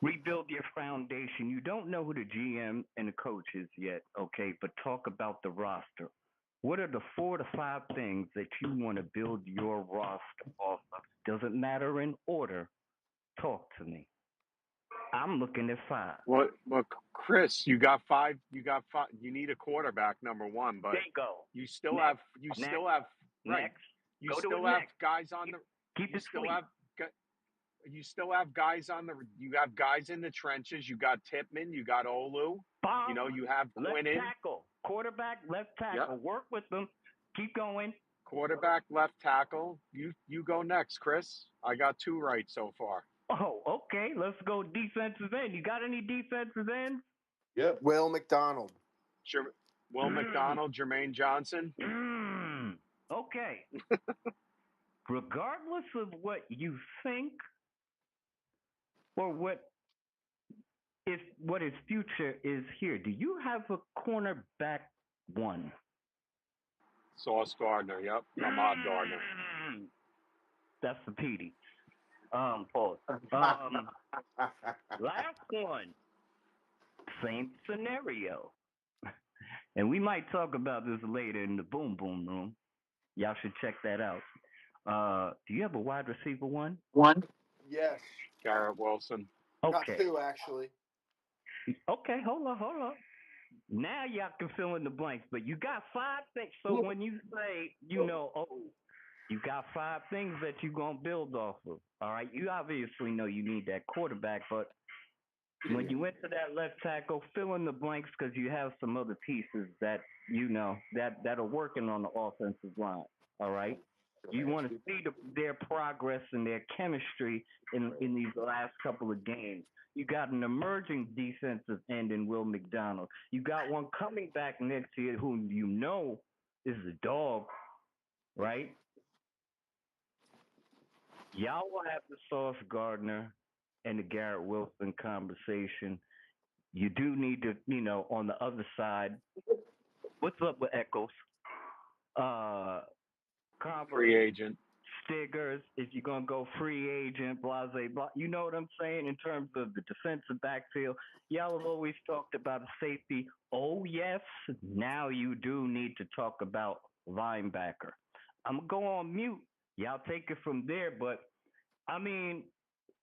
Rebuild your foundation. You don't know who the GM and the coach is yet, okay? But talk about the roster. What are the 4 to 5 things that you want to build your roster off of? Doesn't matter in order. Talk to me. I'm looking at 5. Well, Chris, you got five. You need a quarterback, number one, but There you go. you still Next. have right. Next. You Go to still it have next. guys on the. Keep You it still sweet. have. You still have guys on the. You have guys in the trenches. You got Tippmann. You got Olu. Bomb. You know you have Left Quinnen. tackle. Quarterback, left tackle. Yep. Work with them. Keep going. Quarterback, left tackle. You go next, Chris. I got 2 right so far. Oh, okay. Let's go defensive end. You got any defensive ends? Yep. Will McDonald. Will McDonald, Jermaine Johnson. Okay. Regardless of what you think or what his future is here, do you have a cornerback 1? Sauce Gardner. Yep. Ahmad Gardner. That's the PD. Pause. Last one. Same scenario. And we might talk about this later in the boom boom room. Y'all should check that out. Do you have a wide receiver 1? Yes. Garrett Wilson. Got Okay. 2 actually. Okay, hold on. Now y'all can fill in the blanks, but you got 5 things. So when you say, you got 5 things that you're going to build off of. All right. You obviously know you need that quarterback, but when you went to that left tackle, fill in the blanks because you have some other pieces that that are working on the offensive line. All right. You want to see their progress and their chemistry in these last couple of games. You got an emerging defensive end in Will McDonald. You got one coming back next year who you know is a dog, right? Y'all will have the Sauce Gardner and the Garrett Wilson conversation. You do need to, on the other side, what's up with Echoes? Free agent. Stiggers, if you're going to go free agent, blah. You know what I'm saying in terms of the defensive backfield? Y'all have always talked about a safety. Oh, yes. Now you do need to talk about linebacker. I'm going to go on mute. Y'all take it from there. But, I mean,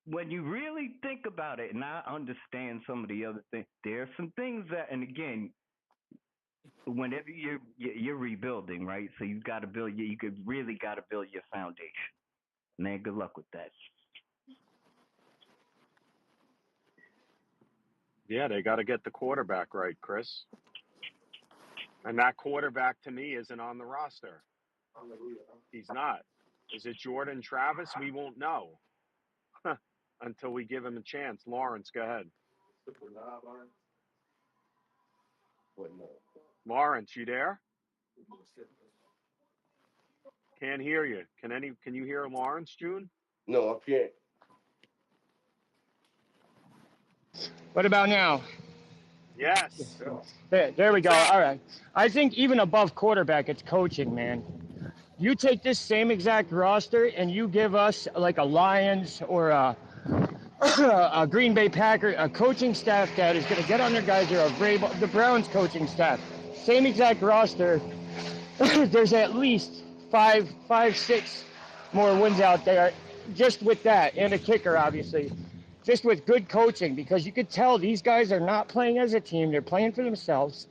when you really think about it, and I understand some of the other things, there are some things that, and again, whenever you're rebuilding, right? So you got to build. You really got to build your foundation. Man, good luck with that. Yeah, they got to get the quarterback right, Chris. And that quarterback to me isn't on the roster. He's not. Is it Jordan Travis? We won't know until we give him a chance. Lawrence, go ahead. Lawrence, you there? Can't hear you. Can you hear Lawrence, June? No, I can't. What about now? Yes. There we go. All right. I think even above quarterback, it's coaching, man. You take this same exact roster and you give us like a Lions or a Green Bay Packer, a coaching staff that is going to get on their guys, or the Browns coaching staff. Same exact roster. There's at least five, 6 more wins out there just with that, and a kicker, obviously. Just with good coaching, because you could tell these guys are not playing as a team. They're playing for themselves.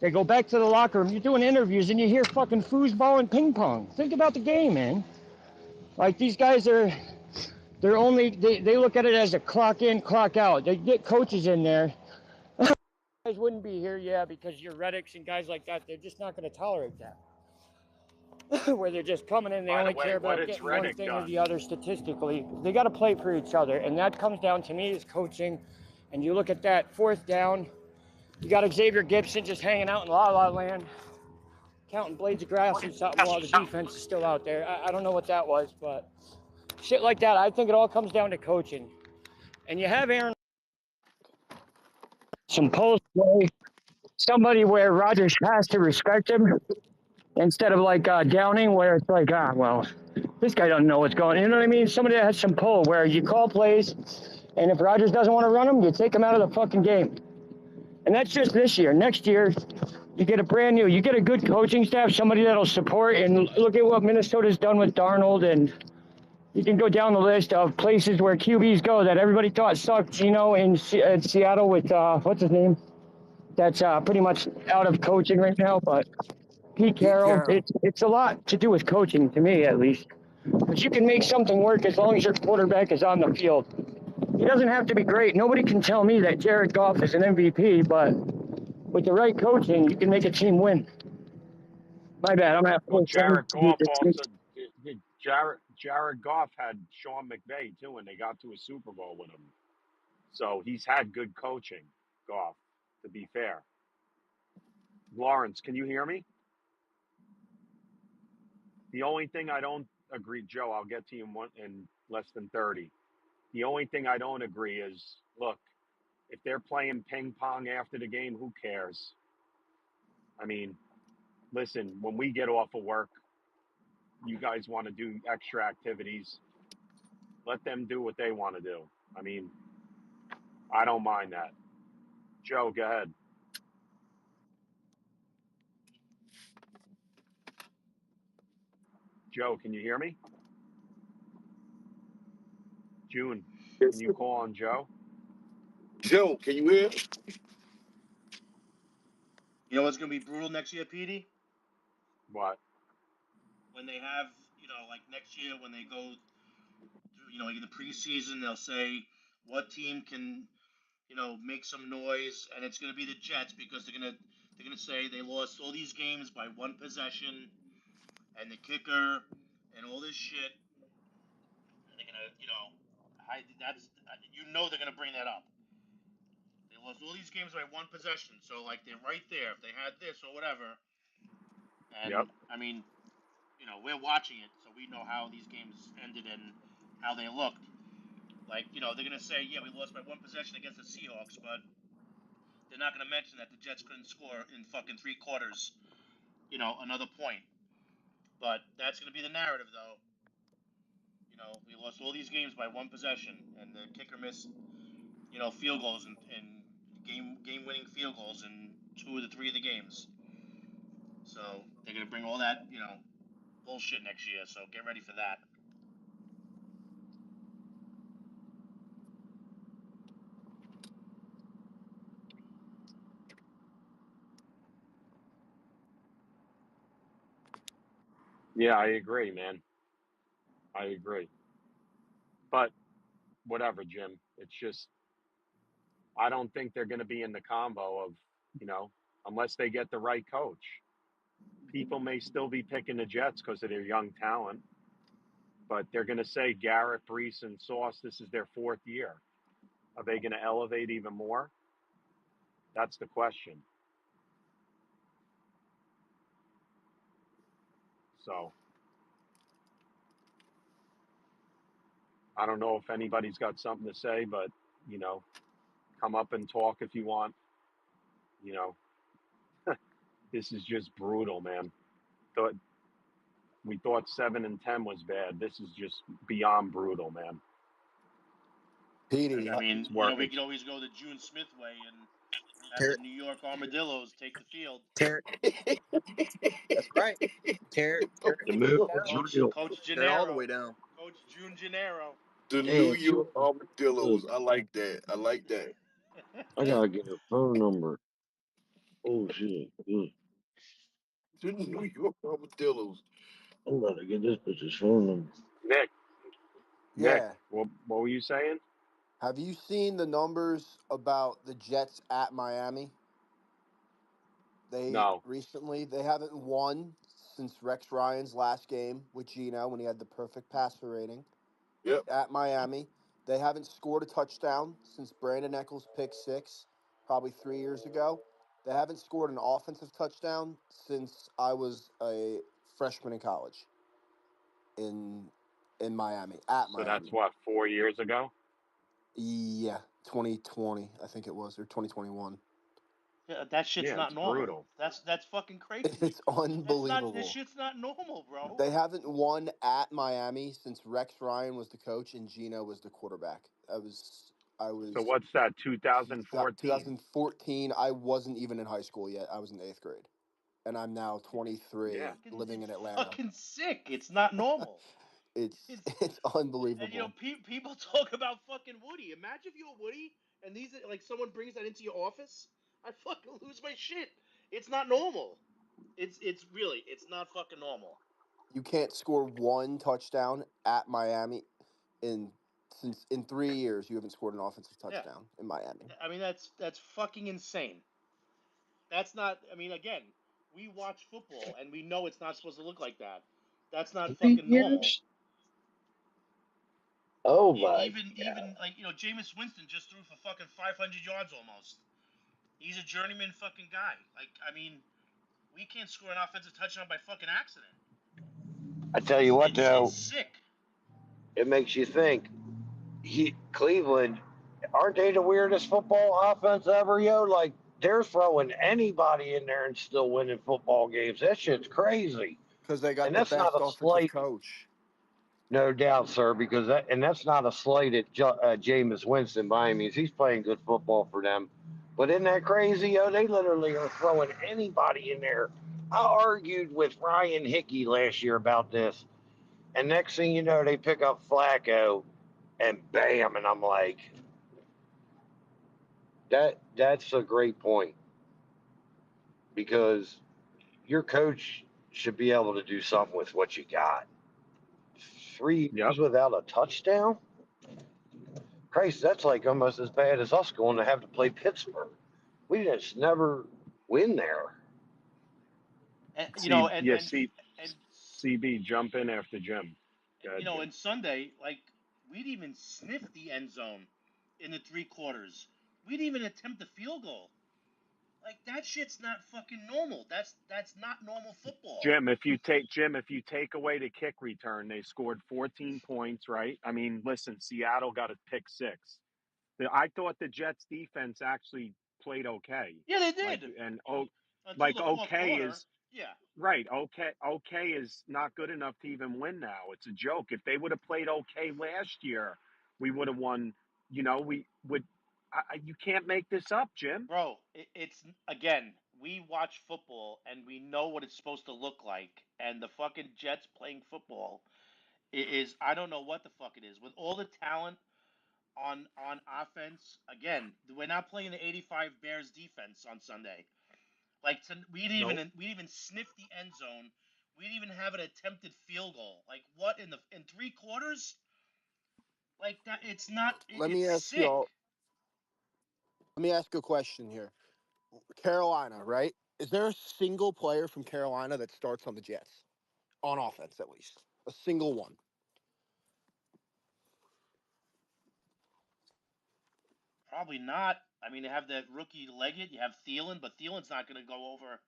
They go back to the locker room. You're doing interviews, and you hear fucking foosball and ping pong. Think about the game, man. Like, these guys they look at it as a clock in, clock out. They get coaches in there. Guys wouldn't be here, yeah, because your Reddicks and guys like that, they're just not going to tolerate that. Where they're just coming in, they only care about getting one thing or the other statistically. They got to play for each other, and that comes down to me is coaching. And you look at that 4th down, you got Xavier Gibson just hanging out in la-la land, counting blades of grass or something while the defense is still out there. I don't know what that was, but shit like that, I think it all comes down to coaching. And you have Aaron. some post play, somebody where Rodgers has to respect him instead of like Downing, where it's like, well, this guy doesn't know what's going on. You know what I mean? Somebody that has some pull, where you call plays, and if Rodgers doesn't want to run them, you take him out of the fucking game. And that's just this year. Next year, you get you get a good coaching staff, somebody that'll support. And look at what Minnesota's done with Darnold, and you can go down the list of places where QBs go that everybody thought sucked. In Seattle with what's his name? That's pretty much out of coaching right now, but Pete Pete Carroll. Carroll. It's a lot to do with coaching, to me at least. But you can make something work as long as your quarterback is on the field. He doesn't have to be great. Nobody can tell me that Jared Goff is an MVP, but with the right coaching, you can make a team win. My bad. I'm at Well, full Jared Goff also time. Jared Goff had Sean McVay too, and they got to a Super Bowl with him. So he's had good coaching, Goff. To be fair, Lawrence, can you hear me? The only thing I don't agree, Joe, I'll get to you in less than 30. The only thing I don't agree is, look, if they're playing ping pong after the game, who cares? I mean, listen, when we get off of work, you guys want to do extra activities, let them do what they want to do. I mean, I don't mind that. Joe, go ahead. Joe, can you hear me? June, can you call on Joe? Joe, can you hear? You know what's going to be brutal next year, Petey? What? When they have, like next year when they go through, like in the preseason, they'll say what team can, make some noise, and it's going to be the Jets because they're gonna say they lost all these games by one possession, and the kicker, and all this shit, and they're gonna, they're gonna bring that up. They lost all these games by one possession, so like they're right there. If they had this or whatever, Yep. and I mean, we're watching it, so we know how these games ended and how they looked. Like, they're gonna say, yeah, we lost by one possession against the Seahawks, but they're not gonna mention that the Jets couldn't score in fucking 3 quarters, another point. But that's gonna be the narrative, though. We lost all these games by one possession, and the kicker missed, field goals and game winning field goals in 2 of the 3 of the games. So they're gonna bring all that, bullshit next year. So get ready for that. Yeah, I agree, man. I agree. But whatever, Jim. It's just, I don't think they're going to be in the combo of, unless they get the right coach. People may still be picking the Jets because of their young talent, but they're going to say Garrett, Brees, and Sauce, this is their 4th year. Are they going to elevate even more? That's the question. So I don't know if anybody's got something to say, but, come up and talk if you want. You know, this is just brutal, man. We thought 7-10 was bad. This is just beyond brutal, man. Petey, I mean, It's work. we could always go the June Smith way and have Tear, the New York Armadillos take the field. tear. That's right. Tear The anything move is down. real. Coach Tear it all the Gennaro, way down. Coach June Gennaro. The Hey, New it's true. York Armadillos. I like that. I like that. I gotta get a phone number. Oh shit. Good. The New York Armadillos. I'm about to get this bitch's phone number. Nick, yeah. what were you saying? Have you seen the numbers about the Jets at Miami? No. They haven't won since Rex Ryan's last game with Gino when he had the perfect passer rating Yep. at Miami. They haven't scored a touchdown since Brandon Eccles pick six, probably 3 years ago. They haven't scored an offensive touchdown since I was a freshman in college in Miami, at So that's Miami. what, 4 years ago? Yeah, 2020, I think it was, or 2021. Yeah, that shit's Yeah, not it's normal. brutal. That's fucking crazy. It's That's not. This unbelievable. shit's not normal, bro. They haven't won at Miami since Rex Ryan was the coach and Gino was the quarterback. I So was what's that? 2014. 2014. I wasn't even in high school yet. I was in eighth grade, and I'm now It's 23, Yeah. fucking. living It's in Atlanta. fucking sick. It's not normal. it's It's it's and unbelievable. people talk about fucking Woody. Imagine if you were Woody and these like someone brings that into your office. I'd fucking lose my shit. It's not normal. It's really it's not fucking normal. You can't score one touchdown at Miami in since in 3 years. You haven't scored an offensive Yeah. touchdown in Miami. I mean that's fucking insane. That's not. I mean, again, we watch football and we know it's not supposed to look like that. That's not Three fucking normal. years? Oh my Even like Jameis Winston just threw for fucking 500 yards almost. He's a journeyman fucking guy. Like I mean, we can't score an offensive touchdown by fucking accident. I tell you what It's though, sick. it makes you think. Cleveland, aren't they the weirdest football offense ever, yo? Like they're throwing anybody in there and still winning football games. That shit's crazy. Because they got And the that's not best a offensive slight, coach. no doubt, sir, because that's not a slight at Jameis Winston by any means. He's playing good football for them. But isn't that crazy, yo? They literally are throwing anybody in there. I argued with Ryan Hickey last year about this. And next thing you know, they pick up Flacco and bam, and I'm like, that's a great point because your coach should be able to do something with what you got. Three Yep. years without a touchdown? Christ, that's like almost as bad as us going to have to play Pittsburgh. We just never win there. And See, yeah, and CB, jump in after Jim. Go ahead, Jim. and Sunday, like we'd even sniff the end zone in the three quarters. We'd even attempt the field goal. Like that shit's not fucking normal. That's not normal football. Jim, if you take away the kick return, they scored 14 points, right? I mean, listen, Seattle got a pick six. I thought the Jets defense actually played okay. Yeah, they Like did and until like the fourth okay quarter. is Yeah, right. Okay is not good enough to even win now. It's a joke. If they would have played okay last year, we would have won. We would. You can't make this up, Jim. bro. It's again. We watch football and we know what it's supposed to look like. And the fucking Jets playing football is I don't know what the fuck it is with all the talent on offense. Again, we're not playing the '85 Bears defense on Sunday. Like Nope. we'd even sniff the end zone. We'd even have an attempted field goal. Like what in three quarters? Like that. It's not. Let It's me ask sick. y'all. Let me ask a question here. Carolina, right? Is there a single player from Carolina that starts on the Jets on offense at least? A single one. Probably not. I mean, they have that rookie Leggett. You have Thielen, but Thielen's not going to go over.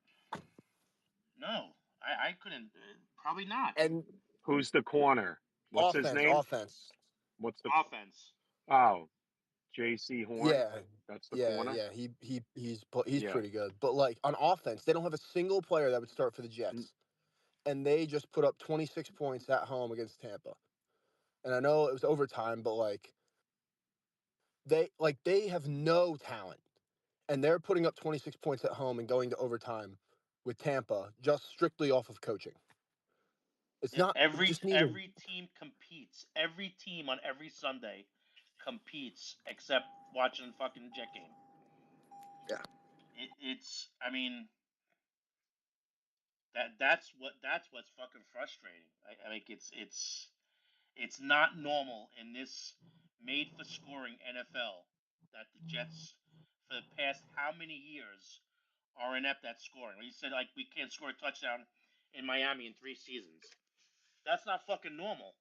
No, I couldn't. Probably not. And Who's the corner? What's his offense, name? offense. What's the Offense. oh J.C. Horn? Yeah, That's the yeah, corner. yeah. He's Yeah. pretty good. But like on offense, they don't have a single player that would start for the N- Jets, and they just put up 26 points at home against Tampa. And I know it was overtime, but they have no talent, and they're putting up 26 points at home and going to overtime with Tampa just strictly off of coaching. It's Yeah, not. You just need a. every team competes. Every team on every Sunday competes except watching fucking Jet game. Yeah. It's. I mean, that's what's fucking frustrating. I like it's not normal in this made for scoring NFL that the Jets for the past how many years are inept at scoring. Like you said, like we can't score a touchdown in Miami in 3 seasons. That's not fucking normal.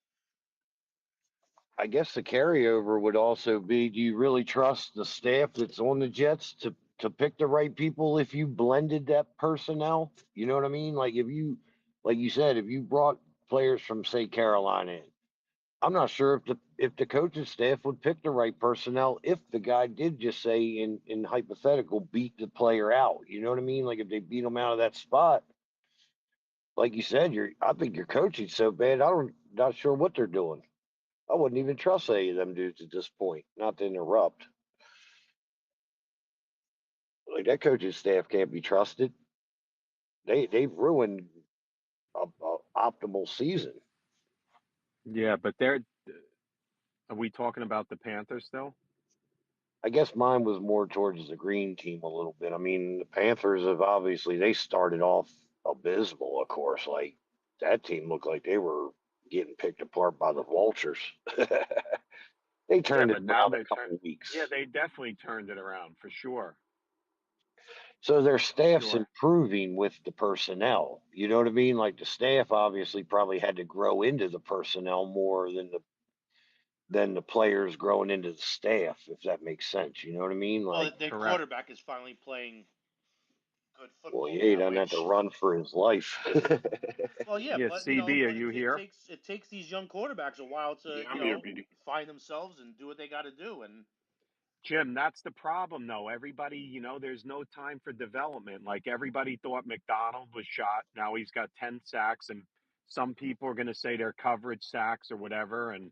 I guess the carryover would also be: do you really trust the staff that's on the Jets to pick the right people if you blended that personnel? You know what I mean? Like if you, like you said, if you brought players from say Carolina in, I'm not sure if the coaching staff would pick the right personnel if the guy did just say in hypothetical beat the player out. You know what I mean? Like if they beat him out of that spot, like you said, I think your coaching's so bad. Not sure what they're doing. I wouldn't even trust any of them dudes at this point. Not to interrupt. Like that coaching staff can't be trusted. They've ruined a optimal season. Yeah, but are we talking about the Panthers still? I guess mine was more towards the green team a little bit. I mean, the Panthers have obviously they started off abysmal, of course. Like that team looked like they were getting picked apart by the vultures. They Yeah, turned it but now around they a couple turn. of Yeah, weeks. they definitely turned it around for sure. So their For staff's sure. improving with the personnel. You know what I mean? Like the staff obviously probably had to grow into the personnel more than the players growing into the staff, if that makes sense. You know what I mean? Well, Like, their Correct. quarterback is finally playing good well, football yeah, he now, doesn't have to which run for his life. well, yeah, Yeah, but CB, are but you it here? takes these young quarterbacks a while to Yeah, I'm here, PD. find themselves and do what they got to do. And Jim, that's the problem, though. Everybody, there's no time for development. Like everybody thought McDonald was shot. Now he's got 10 sacks, and some people are going to say they're coverage sacks or whatever. And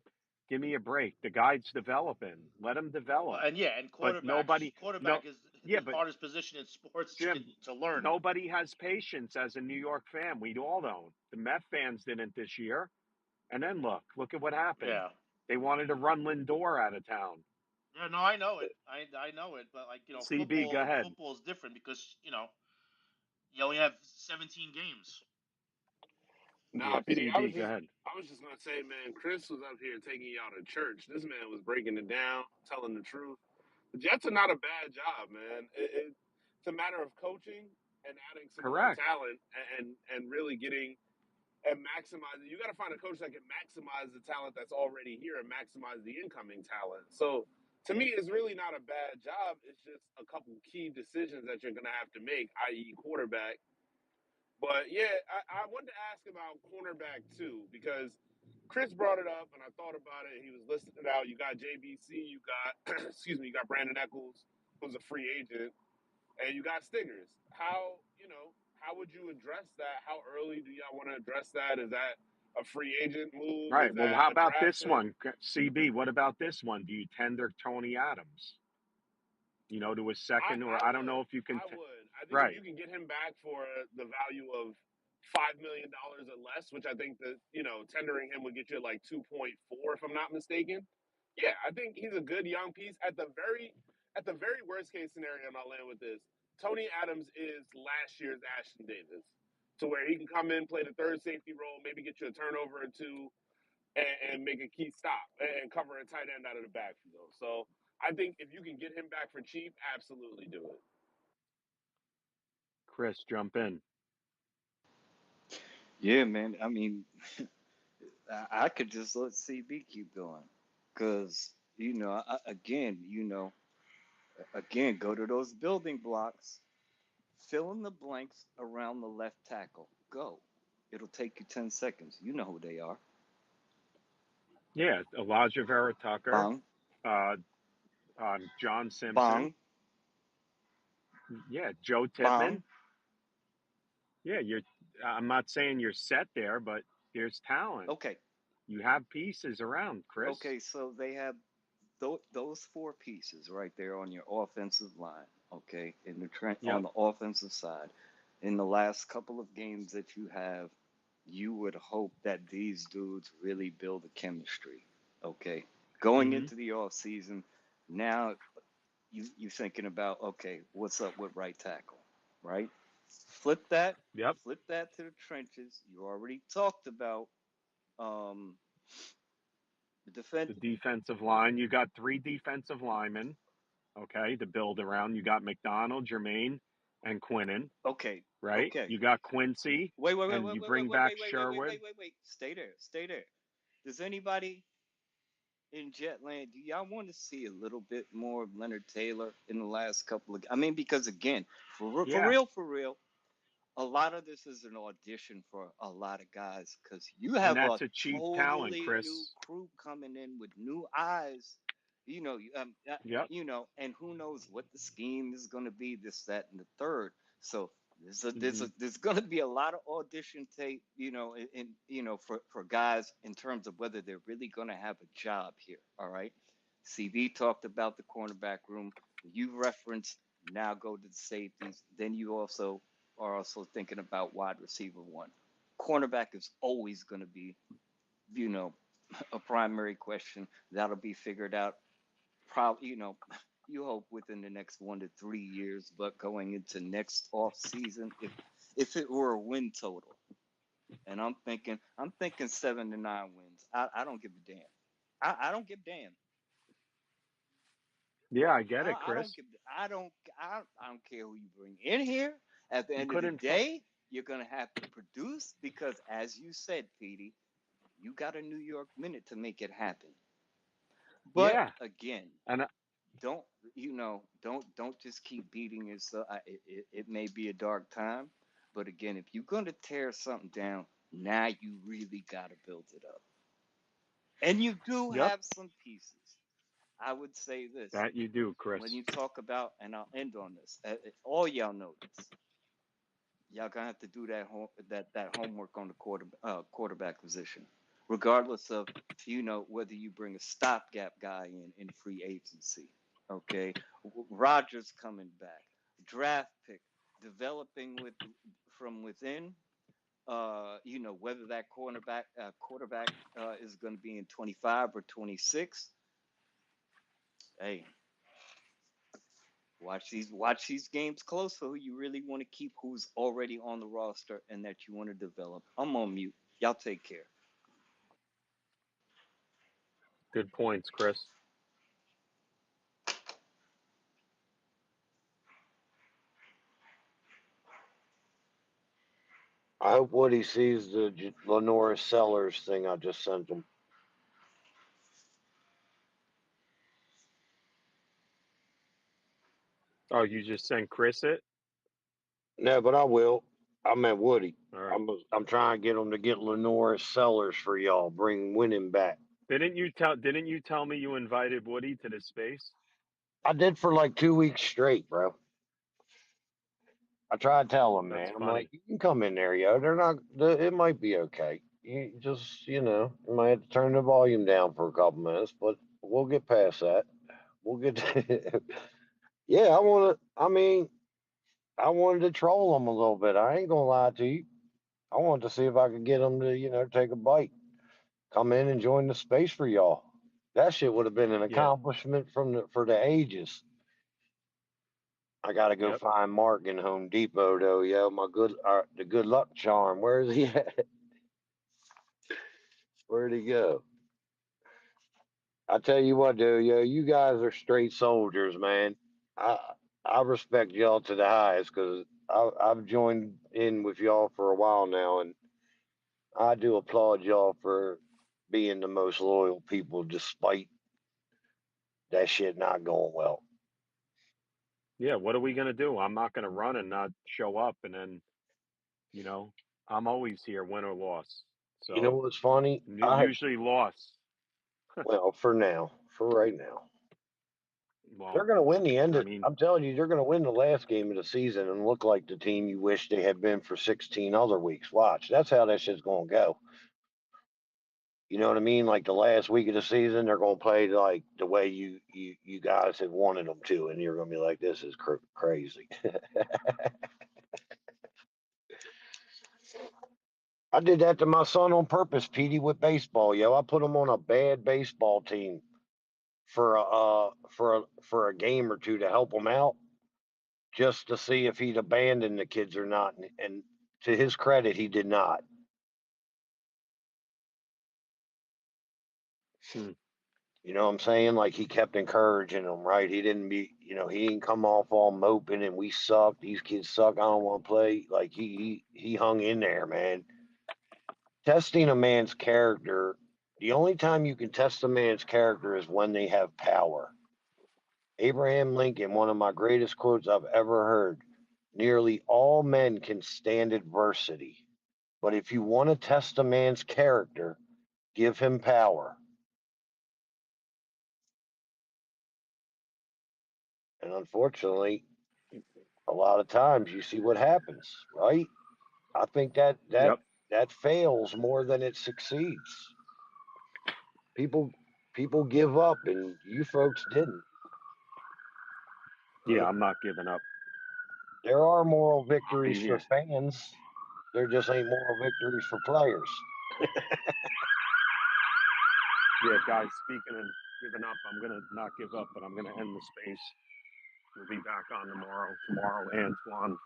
give me a break. The guy's developing. Let him well, develop. and yeah, and But nobody, no, quarterback is yeah, the but hardest position in sports Jim, to learn. nobody has patience as a New York fan. We all don't. The Met fans didn't this year. And then look at what happened. Yeah, They wanted to run Lindor out of town. yeah, no, I know it. I know it, but like CB, go ahead. football is different because you only have 17 games. Yeah, Nah, PD. CB, go ahead. I was just gonna say, man, Chris was up here taking y'all to church. This man was breaking it down, telling the truth. The Jets are not a bad job, man. It's a matter of coaching and adding some more Correct. talent and really getting and maximizing. You got to find a coach that can maximize the talent that's already here and maximize the incoming talent. So to me, it's really not a bad job. It's just a couple key decisions that you're gonna have to make, i.e., quarterback. But yeah, I wanted to ask about cornerback too because Chris brought it up and I thought about it. He was listing it out. You got JBC, you got excuse me, you got Brandon Eccles, who's a free agent, and you got Stingers. How would you address that? How early do y'all want to address that? Is that a free agent move? Right. Is Well, that how a about draft this pick? one, CB? What about this one? Do you tender Tony Adams? To a second, or I I don't know would. if you can. I would. I think if Right. you can get him back for the value of $5 million or less, which I think that tendering him would get you like 2.4, if I'm not mistaken. Yeah, I think he's a good young piece. At the very worst case scenario, and I'll land with this: Tony Adams is last year's Ashton Davis, to where he can come in, play the third safety role, maybe get you a turnover or two, and make a key stop and cover a tight end out of the backfield. So I think if you can get him back for cheap, absolutely do it. Chris, jump in. Yeah, man. I mean, I could just let CB keep going, cause again, go to those building blocks, fill in the blanks around the left tackle. Go. It'll take you 10 seconds. You know who they are. Yeah, Elijah Vera Tucker, Bang, uh, John Simpson. bang, Yeah, Joe bang. Tippmann. Yeah, you're. I'm not saying you're set there, but there's talent. Okay, You have pieces around, Chris. okay. So they have those four pieces right there on your offensive line. Okay, in the on Yep. the offensive side. In the last couple of games that you have, you would hope that these dudes really build a chemistry. Okay, going Hmm. into the off season, now you thinking about, okay, what's up with right tackle, right? Flip that, Yep. flip that to the trenches. You already talked about um, the The defense. defensive line. You got three defensive linemen. Okay, to build around. You got McDonald, Jermaine, and Quinnen. Okay, Right. okay. You got Quincy, Wait, wait, wait, and wait, you wait, wait, bring wait, back wait, wait, wait, wait, Sherwood. wait, wait, wait. Stay there, stay there. Does anybody in Jetland, do y'all want to see a little bit more of Leonard Taylor in the last couple of? I mean, because again, for Yeah. real, a lot of this is an audition for a lot of guys because you And have a that's a cheap talent, totally new Chris. crew coming in with new eyes. Yep. And who knows what the scheme is going to be, this, that, and the third. So Hmm. there's going to be a lot of audition tape, for guys in terms of whether they're really going to have a job here. All right. CV talked about the cornerback room. You referenced now go to the safeties. Then you also are also thinking about wide receiver one. Cornerback is always going to be, you know, a primary question that'll be figured out. Probably, you hope within the next 1 to 3 years. But going into next off season, if it were a win total, and I'm thinking 7 to 9 wins. I don't give a damn. I don't give a damn. Yeah, I get it, I don't Chris. give. I don't care who you bring in here. At the You end of the couldn't. day, you're gonna have to produce because, as you said, Petey, you got a New York minute to make it happen. But Yeah, again, and don't don't just keep beating yourself. It may be a dark time, but again, if you're gonna tear something down, now you really gotta build it up, and you do yep, have some pieces. I would say this that you do, when Chris. you talk about, and I'll end on this. All y'all know this. Y'all gonna have to do that homework on the quarterback position, regardless of whether you bring a stopgap guy in free agency. Okay, Rogers coming back, draft pick, developing from within. Whether that quarterback is going to be in 25 or 26. Hey, watch these games close for who you really want to keep, who's already on the roster, and that you want to develop. I'm on mute. Y'all take care. Good points, Chris. I hope Woody sees the Lenora Sellers thing I just sent him. Oh, you just sent Chris it? No, but I will. I meant Woody. All right. I'm trying to get him to get Lenora Sellers for y'all. Bring winning back. Didn't you tell me you invited Woody to the space? I did for like 2 weeks straight, bro. I tried telling him, That's man. I'm like, funny. you can come in there, yo. They're not. It might be okay. You just, you might have to turn the volume down for a couple minutes, but we'll get past that. We'll get. Yeah, I want to. I mean, I wanted to troll them a little bit. I ain't gonna lie to you. I wanted to see if I could get them to, take a bite, come in and join the space for y'all. That shit would have been an Yeah. accomplishment for the ages. I gotta go Yep. find Mark in Home Depot though, yo. The good luck charm. Where is he at? Where'd he go? I tell you what, dude, yo, you guys are straight soldiers, man. I I respect y'all to the highest because I've joined in with y'all for a while now, and I do applaud y'all for being the most loyal people despite that shit not going well. Yeah. What are we gonna do? I'm not gonna run and not show up, and then you know, I'm always here, win or loss. You know So what's funny? usually loss. Well, for now, for right now, they're Well, going to win the end. I mean, I'm telling you, they're going to win the last game of the season and look like the team you wish they had been for 16 other weeks. Watch, that's how that shit's going to go. You know what I mean? Like the last week of the season, they're going to play like the way you guys have wanted them to, and you're going to be like, this is crazy. I did that to my son on purpose, Petey, with baseball, yo. I put him on a bad baseball team for a game or two to help him out, just to see if he'd abandon the kids or not. And to his credit, he did not. hmm, You know what I'm saying? Like he kept encouraging them, right? He didn't he didn't come off all moping and we suck. These kids suck. I don't want to play. Like he hung in there, man. Testing a man's character. The only time you can test a man's character is when they have power. Abraham Lincoln, one of my greatest quotes I've ever heard. Nearly all men can stand adversity, but if you want to test a man's character, give him power. And unfortunately, a lot of times you see what happens, right? I think Yep. that fails more than it succeeds. People people give up, and you folks didn't. Yeah, I'm not giving up. There are moral I'll be victories for here. fans. There just ain't moral victories for players. Yeah, guys, speaking of giving up, I'm going to not give up, but I'm going to end the space. We'll be back on tomorrow. Tomorrow, Antoine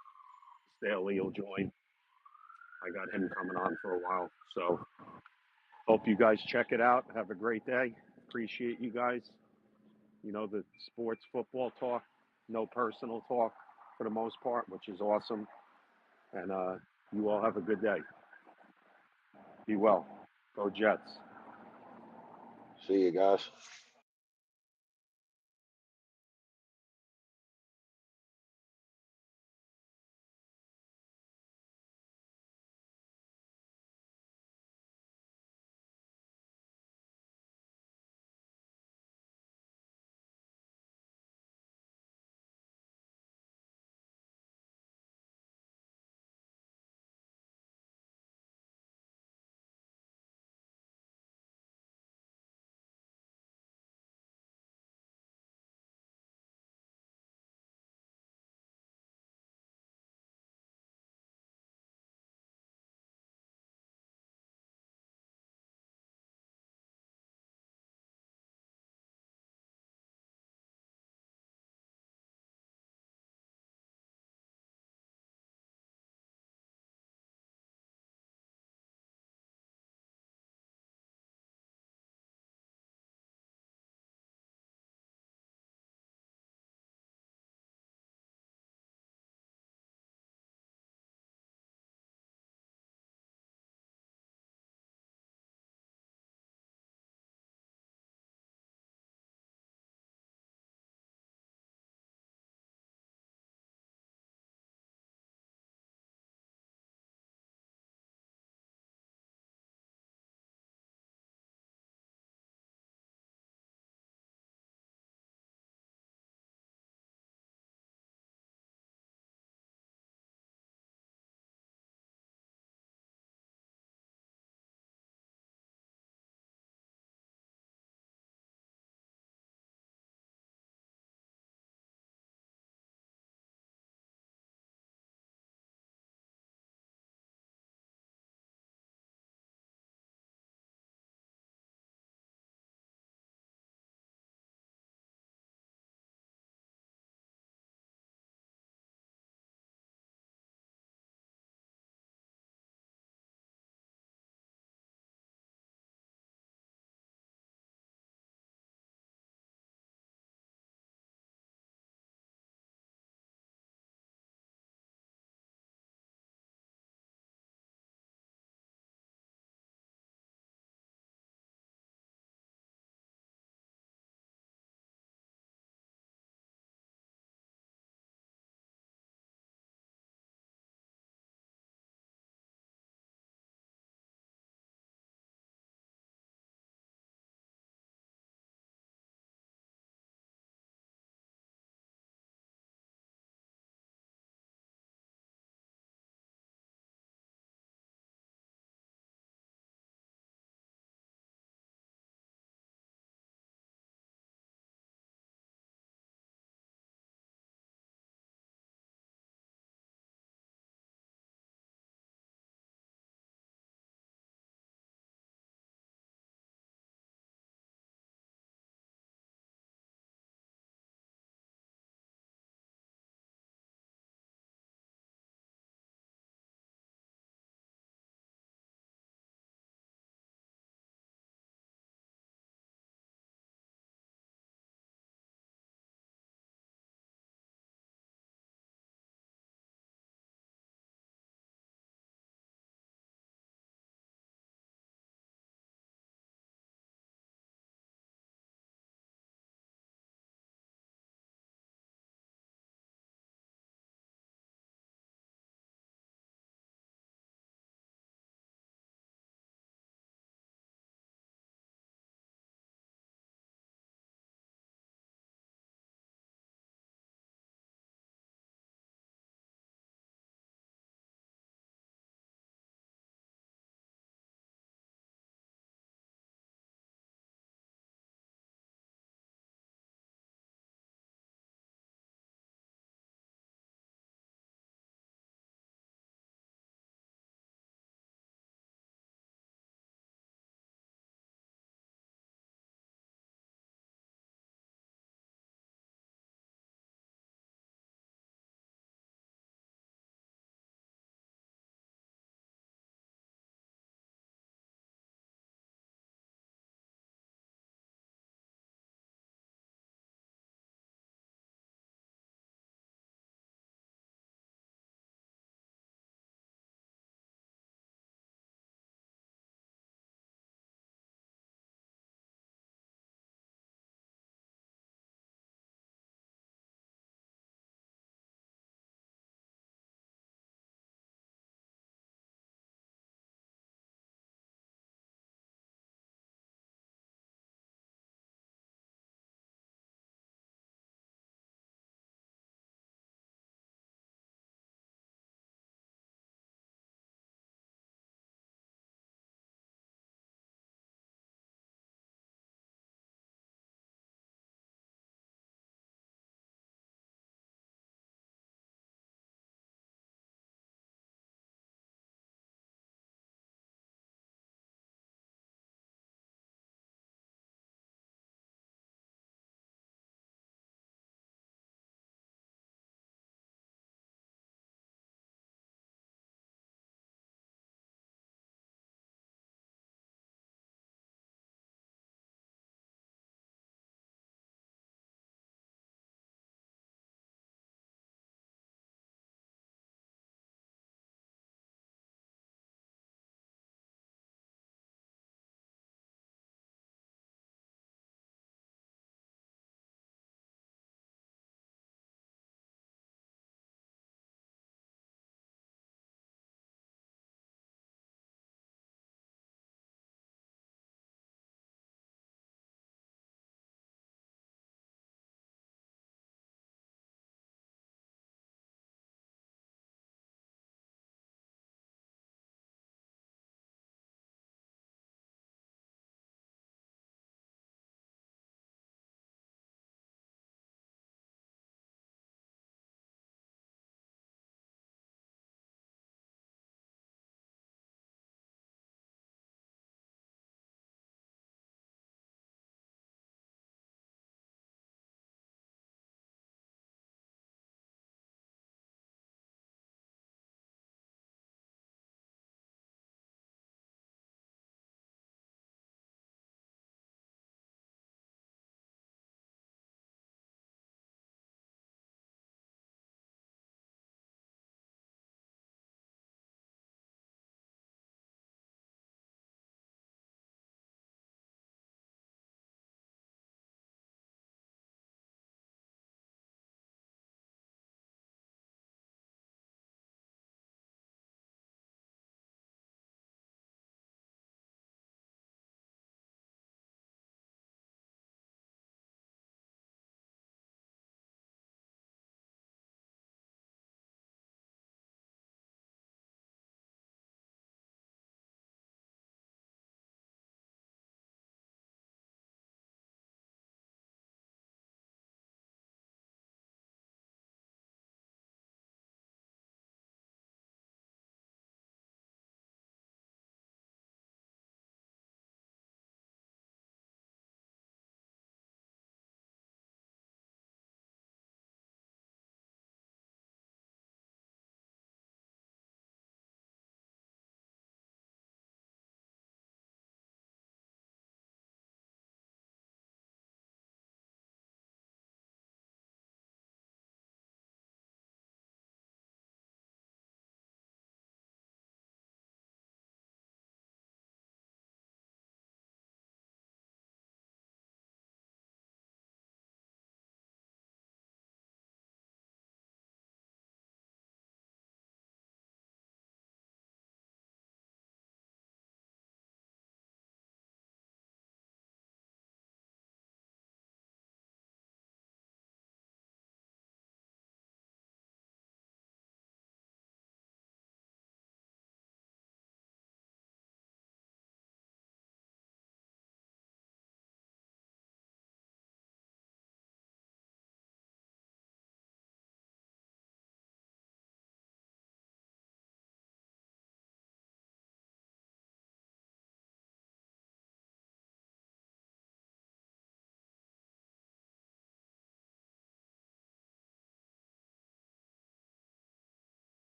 Staley will join. I got him coming on for a while. So hope you guys check it out. Have a great day. Appreciate you guys. You know, the sports football talk, no personal talk for the most part, which is awesome. And you all have a good day. Be well. Go Jets. See you guys.